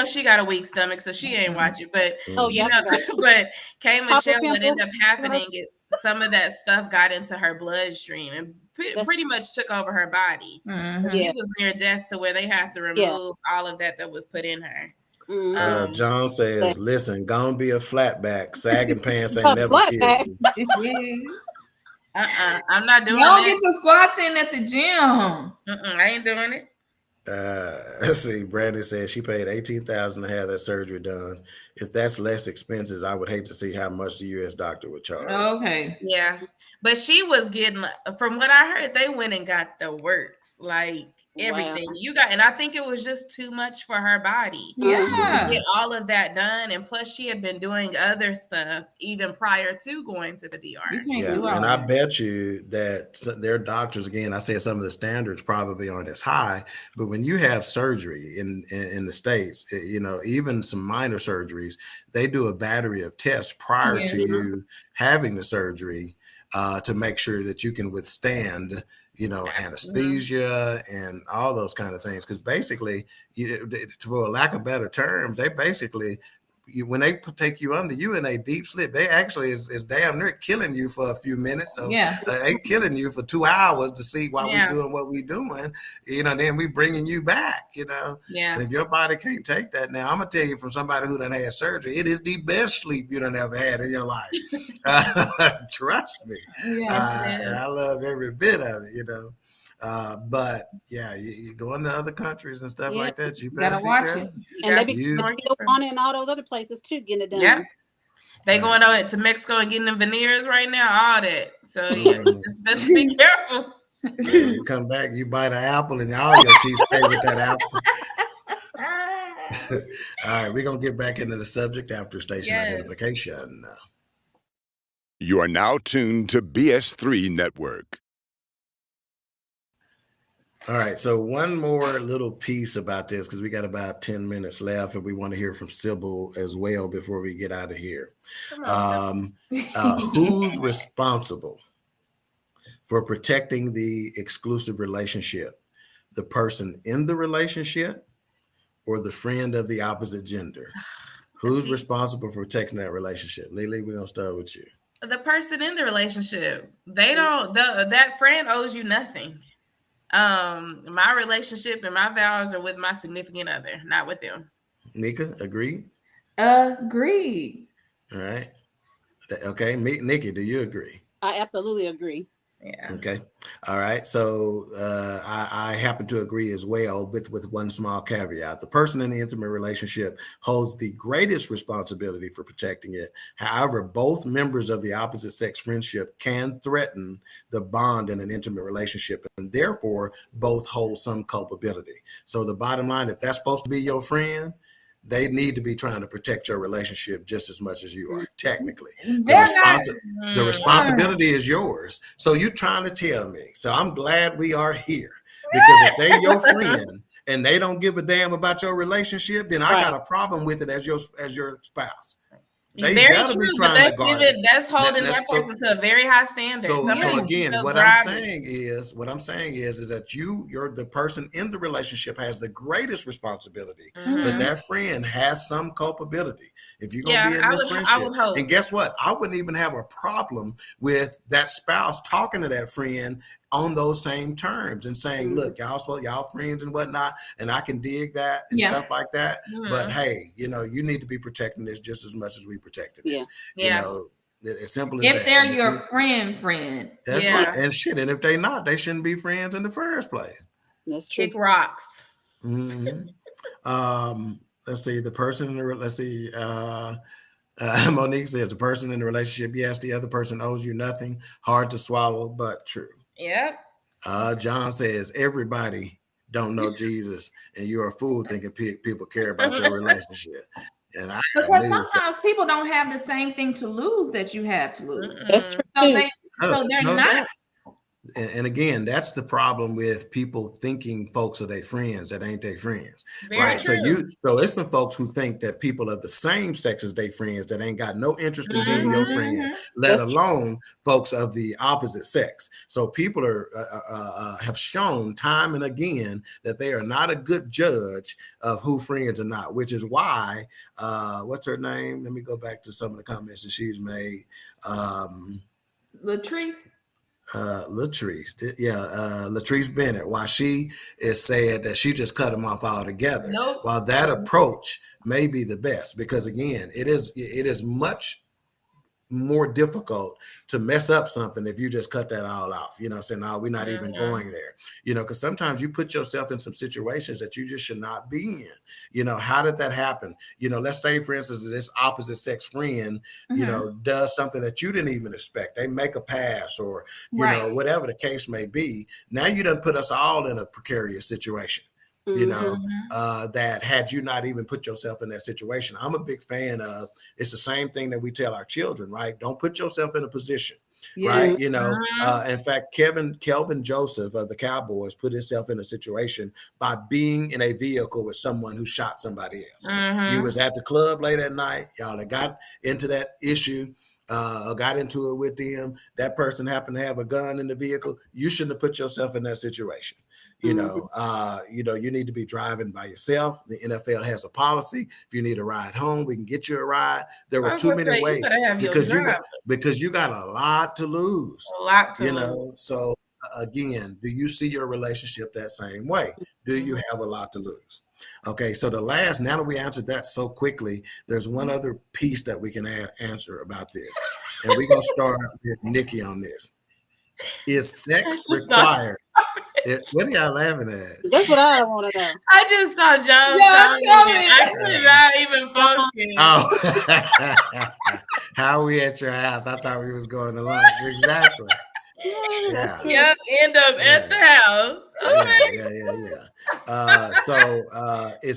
She got a weak stomach, so she ain't watch it. But but K. Michelle, what ended up happening, some of that stuff got into her bloodstream and pretty much took over her body. She was near death, to where they had to remove all of that was put in her. John says, "Listen, gonna be a flatback. Sagging pants ain't never killed you." I'm not doing Don't that. get your squats in at the gym. I ain't doing it. Let's see. Brandy says she paid $18,000 to have that surgery done. If that's less expenses, I would hate to see how much the U.S. doctor would charge. Okay. Yeah. But she was getting, from what I heard, they went and got the works, like everything and I think it was just too much for her body. Yeah. To get all of that done. And plus she had been doing other stuff even prior to going to the DR. And I bet you that their doctors, again, I said some of the standards probably aren't as high, but when you have surgery in the States, even some minor surgeries, they do a battery of tests prior to you having the surgery to make sure that you can withstand anesthesia and all those kind of things. Because basically, for a lack of better terms, they basically, when they take you under, you in a deep sleep, they actually is damn near killing you for a few minutes. So they killing you for 2 hours to see why we doing what we doing. Then we bringing you back. And if your body can't take that, now I'm gonna tell you from somebody who done had surgery, it is the best sleep you done ever had in your life. Trust me. I love every bit of it. But you go into other countries and stuff like that. You better watch it. And they be on in all those other places too, getting it done. Yeah. They going over to Mexico and getting them veneers right now, all that. So just best be careful. You come back, you bite an apple, and all your teeth stay with that apple. All right, we're gonna get back into the subject after station identification. You are now tuned to BS3 Network. All right, so one more little piece about this, because we got about 10 minutes left, and we want to hear from Sybil as well before we get out of here. Who's responsible for protecting the exclusive relationship? The person in the relationship or the friend of the opposite gender? Who's responsible for protecting that relationship? Lily, we're going to start with you. The person in the relationship. They don't, that friend owes you nothing. My relationship and my vows are with my significant other, not with them. Nika, agreed? Agreed. All right. Okay. Nikki, do you agree? I absolutely agree. Yeah. Okay. All right. So I happen to agree as well, with one small caveat. The person in the intimate relationship holds the greatest responsibility for protecting it. However, both members of the opposite sex friendship can threaten the bond in an intimate relationship, and therefore both hold some culpability. So the bottom line, if that's supposed to be your friend, they need to be trying to protect your relationship just as much as you are, technically. The responsibility is yours. So you're trying to tell me. So I'm glad we are here, because if they're your friend and they don't give a damn about your relationship, then I got a problem with it as your spouse. They very gotta true, be trying but to guard it. That's holding that person to a very high standard. So again, what I'm saying is that you're the person in the relationship has the greatest responsibility, but that friend has some culpability. If you're gonna be in this friendship, and guess what? I wouldn't even have a problem with that spouse talking to that friend on those same terms and saying, look, y'all friends and whatnot, and I can dig that and stuff like that. But hey, you need to be protecting this just as much as we protected this. As simple as that. If they're your friend. That's right. And shit. And if they're not, they shouldn't be friends in the first place. That's true. Kick rocks. Let's see, the person in the Monique says the person in the relationship, yes, the other person owes you nothing. Hard to swallow, but true. Yep. John says everybody don't know Jesus, and you're a fool thinking people care about your relationship. And I got Because news. sometimes people don't have the same thing to lose that you have to lose. That's true. So they're no not. doubt. And again, that's the problem with people thinking folks are their friends that ain't their friends, Very right? true. So it's some folks who think that people of the same sex as their friends that ain't got no interest in being your friend, let alone folks of the opposite sex. So people are have shown time and again that they are not a good judge of who friends are not, which is why what's her name? Let me go back to some of the comments that she's made. Latrice. Latrice Bennett, why she is said that she just cut them off altogether. Nope. While that approach may be the best, because again, it is much more difficult to mess up something if you just cut that all off. You know what I'm saying? No, we're not even going there. You know, because sometimes you put yourself in some situations that you just should not be in. You know, how did that happen? You know, let's say, for instance, this opposite sex friend, you know, does something that you didn't even expect. They make a pass or, you know, whatever the case may be. Now you done put us all in a precarious situation. You know, that had you not even put yourself in that situation. I'm a big fan of, it's the same thing that we tell our children, right? Don't put yourself in a position, right? You know, in fact, Kelvin Joseph of the Cowboys put himself in a situation by being in a vehicle with someone who shot somebody else. You was at the club late at night, y'all that got into that issue, got into it with them. That person happened to have a gun in the vehicle. You shouldn't have put yourself in that situation. You know, you need to be driving by yourself. The NFL has a policy. If you need a ride home, we can get you a ride. There were too many ways because you got a lot to lose. A lot to lose. Know. So again, do you see your relationship that same way? Do you have a lot to lose? Okay, so now that we answered that so quickly, there's one other piece that we can answer about this. And we're going to start with Nikki on this. Is sex required? What are y'all laughing at? That's what I want to know. I just saw Jones. I could not even focus. Oh, how we at your house? I thought we was going to lunch. Exactly. Yeah. Yep. End up at the house. Okay. Yeah.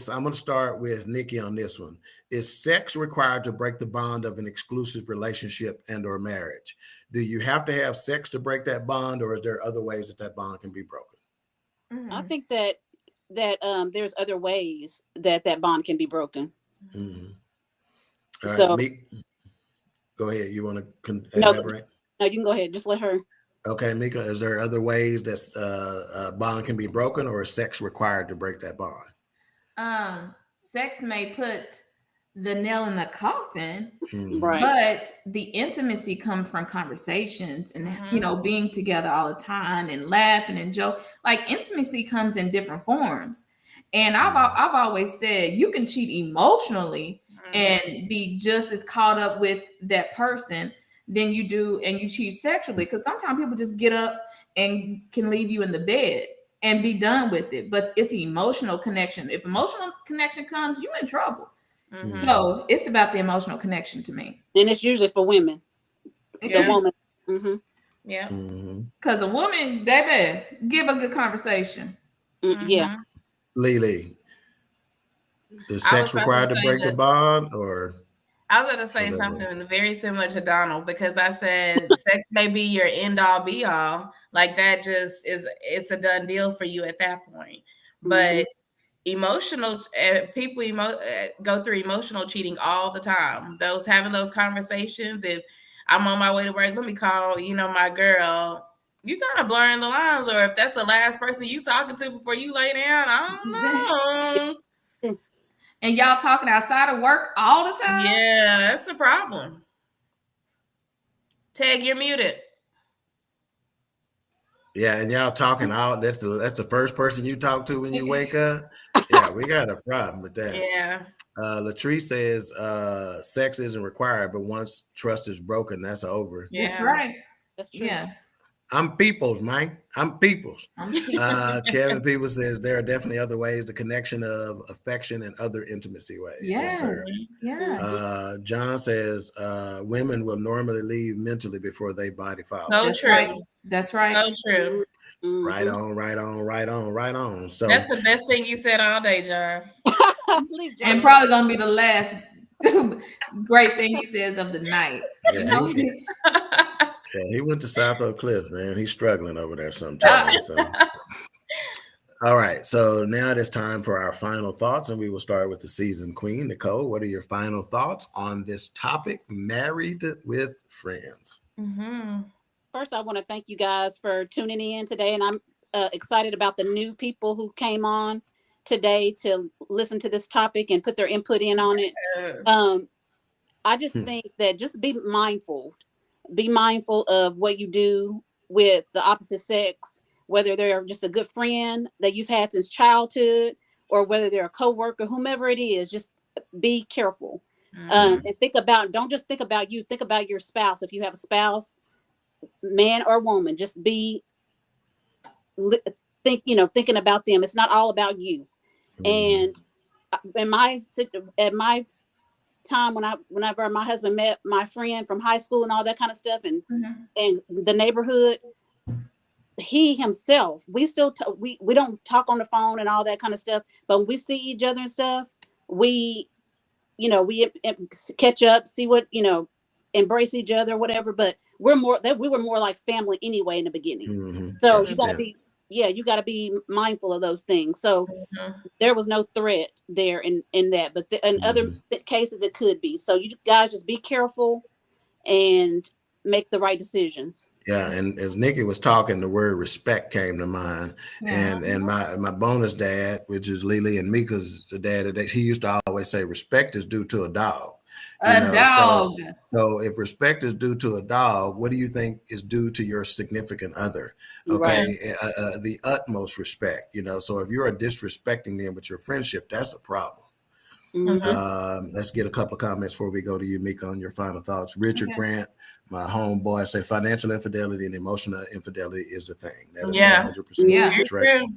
I'm going to start with Nikki on this one. Is sex required to break the bond of an exclusive relationship and/or marriage? Do you have to have sex to break that bond, or is there other ways that bond can be broken? I think that there's other ways that bond can be broken. All right, Meek, go ahead. You want to elaborate? No, you can go ahead. Just let her. Okay, Mika, is there other ways that bond can be broken, or is sex required to break that bond? Sex may put the nail in the coffin, right? But the intimacy comes from conversations and being together all the time and laughing and joke. Like intimacy comes in different forms, and I've always said you can cheat emotionally and be just as caught up with that person than you do and you cheat sexually, because sometimes people just get up and can leave you in the bed and be done with it. But it's the emotional connection. If emotional connection comes, you're in trouble. So it's about the emotional connection to me. And it's usually for women. The woman. Yeah. Because a woman, baby, give a good conversation. Yeah. Lily, is sex required to break the bond, or? I was going to say something very similar to Donald, because I said sex may be your end all be all. Like that just it's a done deal for you at that point. But emotional people go through emotional cheating all the time. Having those conversations. If I'm on my way to work, let me call, my girl. You kind of blurring the lines, or if that's the last person you talking to before you lay down, I don't know. And y'all talking outside of work all the time? Yeah, that's a problem. Tag, you're muted. Yeah, and y'all talking that's the first person you talk to when you wake up. Yeah, we got a problem with that. Yeah. Latrice says sex isn't required, but once trust is broken, that's over. Yeah. That's right. That's true. Yeah. I'm people's, man. I'm people's. I'm Kevin Peoples says there are definitely other ways, the connection of affection and other intimacy ways. Yes, sir. Yeah. John says women will normally leave mentally before they body follow. So That's true. right. That's right. So true. Mm-hmm. Right on, right on, right on, right on. So that's the best thing you said all day, John. And probably gonna be the last great thing he says of the night. yeah, he went to South Oak Cliffs, man. He's struggling over there sometimes. So. All right, so now it is time for our final thoughts, and we will start with the seasoned queen, Nicole. What are your final thoughts on this topic, married with friends? Mm-hmm. First, I want to thank you guys for tuning in today, and I'm excited about the new people who came on today to listen to this topic and put their input in on it. I just think that just be mindful of what you do with the opposite sex, whether they're just a good friend that you've had since childhood or whether they're a coworker, whomever it is. Just be careful. And don't just think about you, think about your spouse. If you have a spouse, man or woman, just be thinking about them. It's not all about you. And at my time whenever my husband met my friend from high school and all that kind of stuff, and the neighborhood, he himself, we still we don't talk on the phone and all that kind of stuff, but when we see each other and stuff, we catch up, see what, embrace each other, whatever. But we were more like family anyway in the beginning. So you gotta be mindful of those things. So there was no threat there in that, but in other cases it could be. So you guys just be careful and make the right decisions. Yeah, and as Nikki was talking, the word respect came to mind. And my bonus dad, which is Lily and Mika's dad, he used to always say, respect is due to a dog. Dog. So if respect is due to a dog, what do you think is due to your significant other? Okay, right. The utmost respect. So if you are disrespecting them with your friendship, that's a problem. Let's get a couple of comments before we go to you, Mika, on your final thoughts. Richard Grant, my homeboy, say financial infidelity and emotional infidelity is a thing. That is 100% true.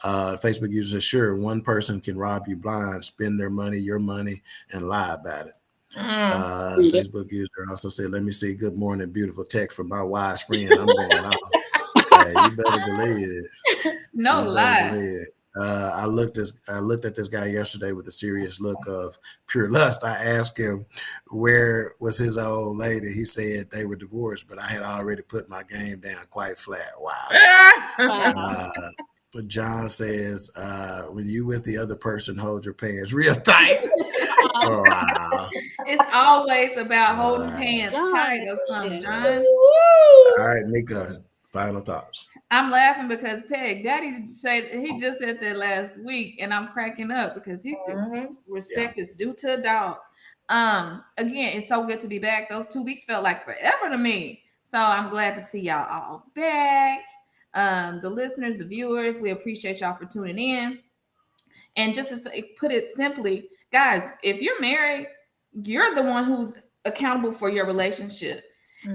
Facebook user says, sure, one person can rob you blind, spend their money, your money, and lie about it. Facebook user also said, let me see, good morning, beautiful text from my wise friend. I'm going off. You better believe it. No lie. I looked at this guy yesterday with a serious look of pure lust. I asked him where was his old lady. He said they were divorced, but I had already put my game down quite flat. Wow. John says, when you with the other person, hold your pants real tight. Wow. It's always about holding hands tight or something, John. All right, Mika, final thoughts. I'm laughing because Daddy he just said that last week, and I'm cracking up because he said respect is due to a dog. Again, it's so good to be back. Those 2 weeks felt like forever to me. So I'm glad to see y'all all back. The listeners, the viewers, we appreciate y'all for tuning in. And just to put it simply, guys, if you're married, you're the one who's accountable for your relationship.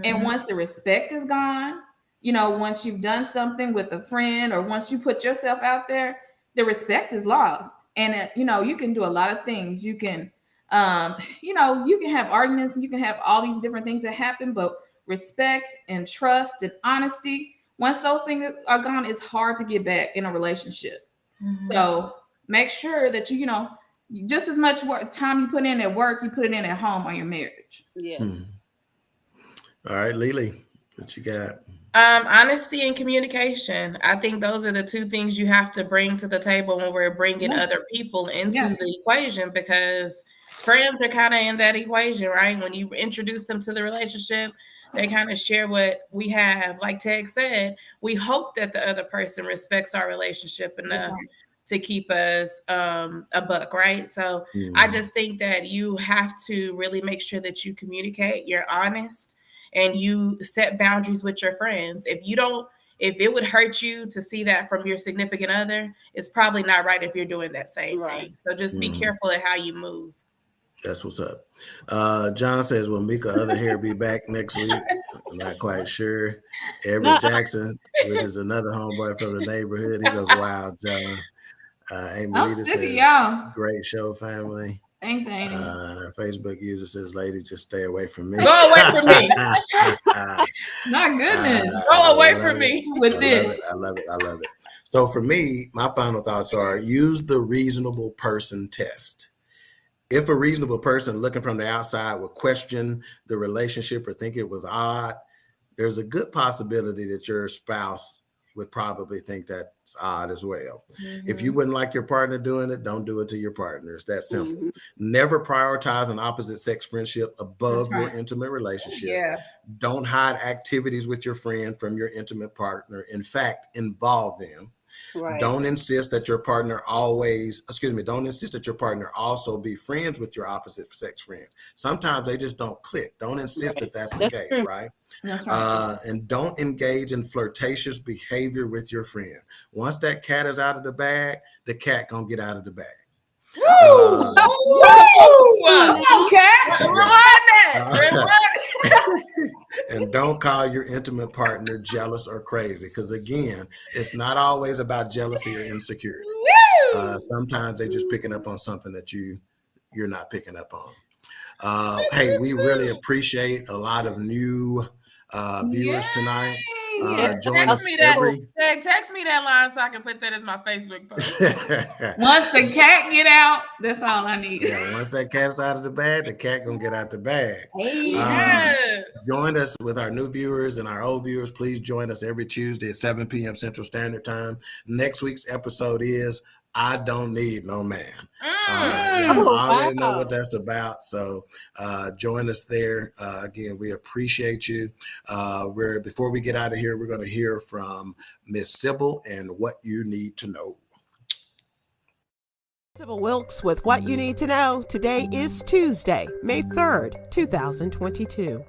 And once the respect is gone, once you've done something with a friend or once you put yourself out there, the respect is lost. And, you can do a lot of things. You can, you can have arguments and you can have all these different things that happen, but respect and trust and honesty, once those things are gone, it's hard to get back in a relationship. So make sure that you just as much time you put in at work, you put it in at home on your marriage. Yeah. All right, Lily, what you got? Honesty and communication. I think those are the 2 things you have to bring to the table when we're bringing other people into the equation, because friends are kind of in that equation, right? When you introduce them to the relationship, they kind of share what we have. Like Ted said, we hope that the other person respects our relationship enough to keep us a buck, right? So I just think that you have to really make sure that you communicate, you're honest, and you set boundaries with your friends. If it would hurt you to see that from your significant other, it's probably not right if you're doing that same thing. So just be careful at how you move. That's what's up. John says, will Mika other hair be back next week? I'm not quite sure. Everett Jackson, which is another homeboy from the neighborhood, he goes, wow, John. I'm Marita sick of says, y'all. great show, family. Thanks, Amy. Facebook user says, lady, just stay away from me. Go away from me. My goodness. Go away from me with this. I love it. So for me, my final thoughts are use the reasonable person test. If a reasonable person looking from the outside would question the relationship or think it was odd, there's a good possibility that your spouse would probably think that's odd as well. Mm-hmm. If you wouldn't like your partner doing it, don't do it to your partner. It's that simple. Mm-hmm. Never prioritize an opposite sex friendship above your intimate relationship. Yeah. Don't hide activities with your friend from your intimate partner. In fact, involve them. Right. Don't insist that your partner also be friends with your opposite sex friends. Sometimes they just don't click. Don't insist that that's the case, right? That's right. And don't engage in flirtatious behavior with your friend. Once that cat is out of the bag, the cat gonna get out of the bag. And don't call your intimate partner jealous or crazy, because again, it's not always about jealousy or insecurity. Sometimes they're just picking up on something that you're not picking up on. Hey, we really appreciate a lot of new viewers tonight. Join us text me that line so I can put that as my Facebook post. Once the cat get out, that's all I need. Yeah, once that cat's out of the bag, the cat gonna get out the bag. Hey, join us with our new viewers and our old viewers. Please join us every Tuesday at 7 p.m. Central Standard Time. Next week's episode is I Don't Need No Man. I already know what that's about. So join us there. Again, we appreciate you. Before we get out of here, we're going to hear from Miss Sybil and What You Need to Know. Sybil Wilkes with What You Need to Know. Today is Tuesday, May 3rd, 2022.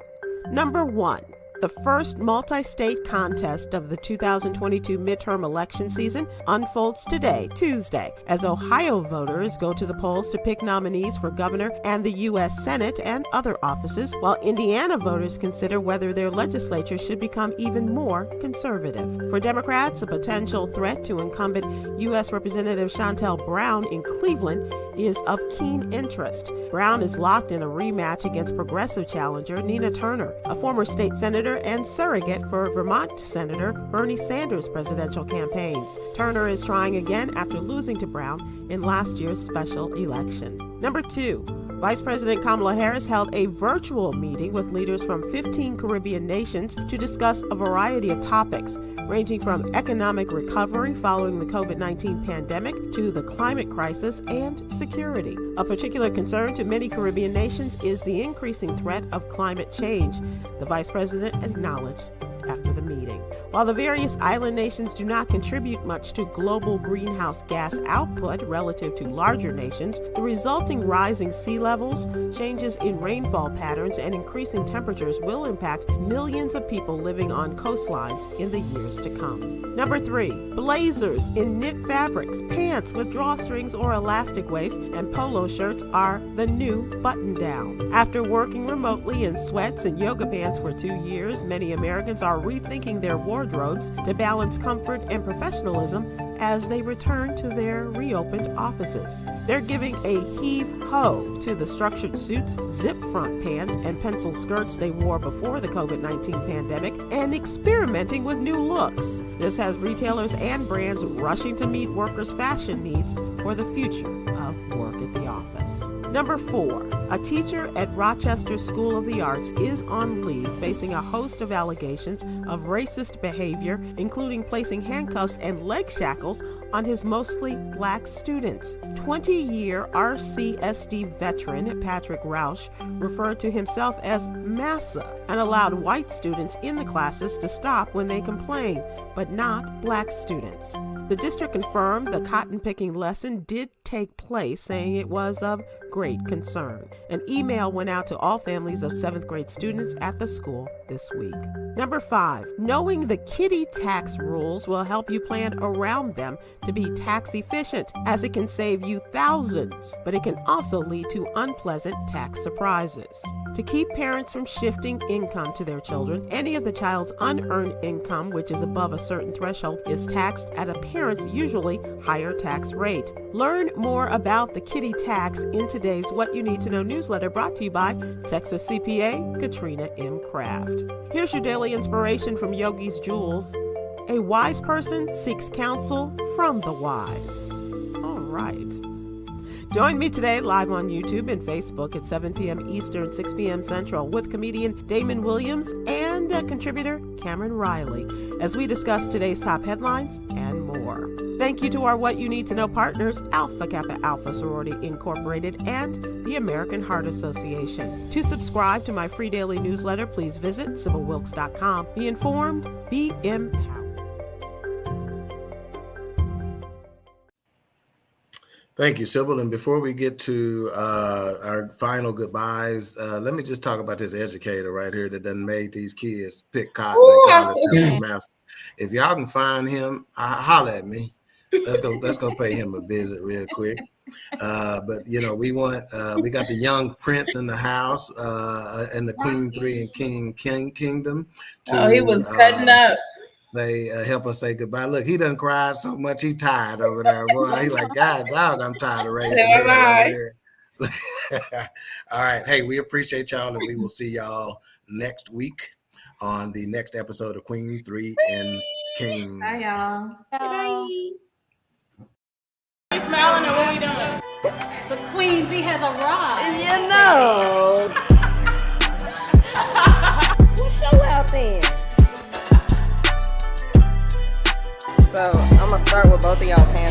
Number 1. The first multi-state contest of the 2022 midterm election season unfolds today, Tuesday, as Ohio voters go to the polls to pick nominees for governor and the U.S. Senate and other offices, while Indiana voters consider whether their legislature should become even more conservative. For Democrats, a potential threat to incumbent U.S. Representative Shontel Brown in Cleveland is of keen interest. Brown is locked in a rematch against progressive challenger Nina Turner, a former state senator and surrogate for Vermont Senator Bernie Sanders' presidential campaigns. Turner is trying again after losing to Brown in last year's special election. Number 2. Vice President Kamala Harris held a virtual meeting with leaders from 15 Caribbean nations to discuss a variety of topics, ranging from economic recovery following the COVID-19 pandemic to the climate crisis and security. A particular concern to many Caribbean nations is the increasing threat of climate change, the Vice President acknowledged after the meeting. While the various island nations do not contribute much to global greenhouse gas output relative to larger nations, the resulting rising sea levels, changes in rainfall patterns, and increasing temperatures will impact millions of people living on coastlines in the years to come. Number 3, blazers in knit fabrics, pants with drawstrings or elastic waist, and polo shirts are the new button-down. After working remotely in sweats and yoga pants for 2 years, many Americans are rethinking their wardrobes to balance comfort and professionalism as they return to their reopened offices. They're giving a heave-ho to the structured suits, zip-front pants, and pencil skirts they wore before the COVID-19 pandemic and experimenting with new looks. This has retailers and brands rushing to meet workers' fashion needs for the future of work at the office. Number 4, a teacher at Rochester School of the Arts is on leave facing a host of allegations of racist behavior, including placing handcuffs and leg shackles on his mostly black students. 20-year RCSD veteran Patrick Rausch referred to himself as Massa and allowed white students in the classes to stop when they complained, but not black students. The district confirmed the cotton-picking lesson did take place, saying it was of great concern. An email went out to all families of 7th grade students at the school this week. Number 5, knowing the kiddie tax rules will help you plan around them to be tax efficient, as it can save you thousands, but it can also lead to unpleasant tax surprises. To keep parents from shifting income to their children, any of the child's unearned income, which is above a certain threshold, is taxed at a parent's usually higher tax rate. Learn more about the kiddie tax in today's What You Need to Know newsletter, brought to you by Texas CPA Katrina M. Kraft. Here's your daily inspiration from Yogi's Jewels. A wise person seeks counsel from the wise. All right. Join me today live on YouTube and Facebook at 7 p.m. Eastern, 6 p.m. Central with comedian Damon Williams and contributor Cameron Riley as we discuss today's top headlines and more. Thank you to our What You Need to Know partners, Alpha Kappa Alpha Sorority Incorporated and the American Heart Association. To subscribe to my free daily newsletter, please visit SybylWilkes.com. Be informed, be empowered. Thank you, Sybil. And before we get to our final goodbyes, let me just talk about this educator right here that done made these kids pick cotton and college. If y'all can find him, holler at me. Let's go pay him a visit real quick. But you know, we got the young prince in the house and the Queen3 and King kingdom. He was cutting up. Help us say goodbye. Look, he done cried so much he tired over there, boy. He like, God dog, I'm tired of raising hell over here. All right. Hey, we appreciate y'all, and we will see y'all next week on the next episode of Queen3 and King. Bye, y'all. Bye. You smiling or what we doing? The Queen Bee has arrived. You know. We'll show out then. So I'm gonna start with both of y'all's hands.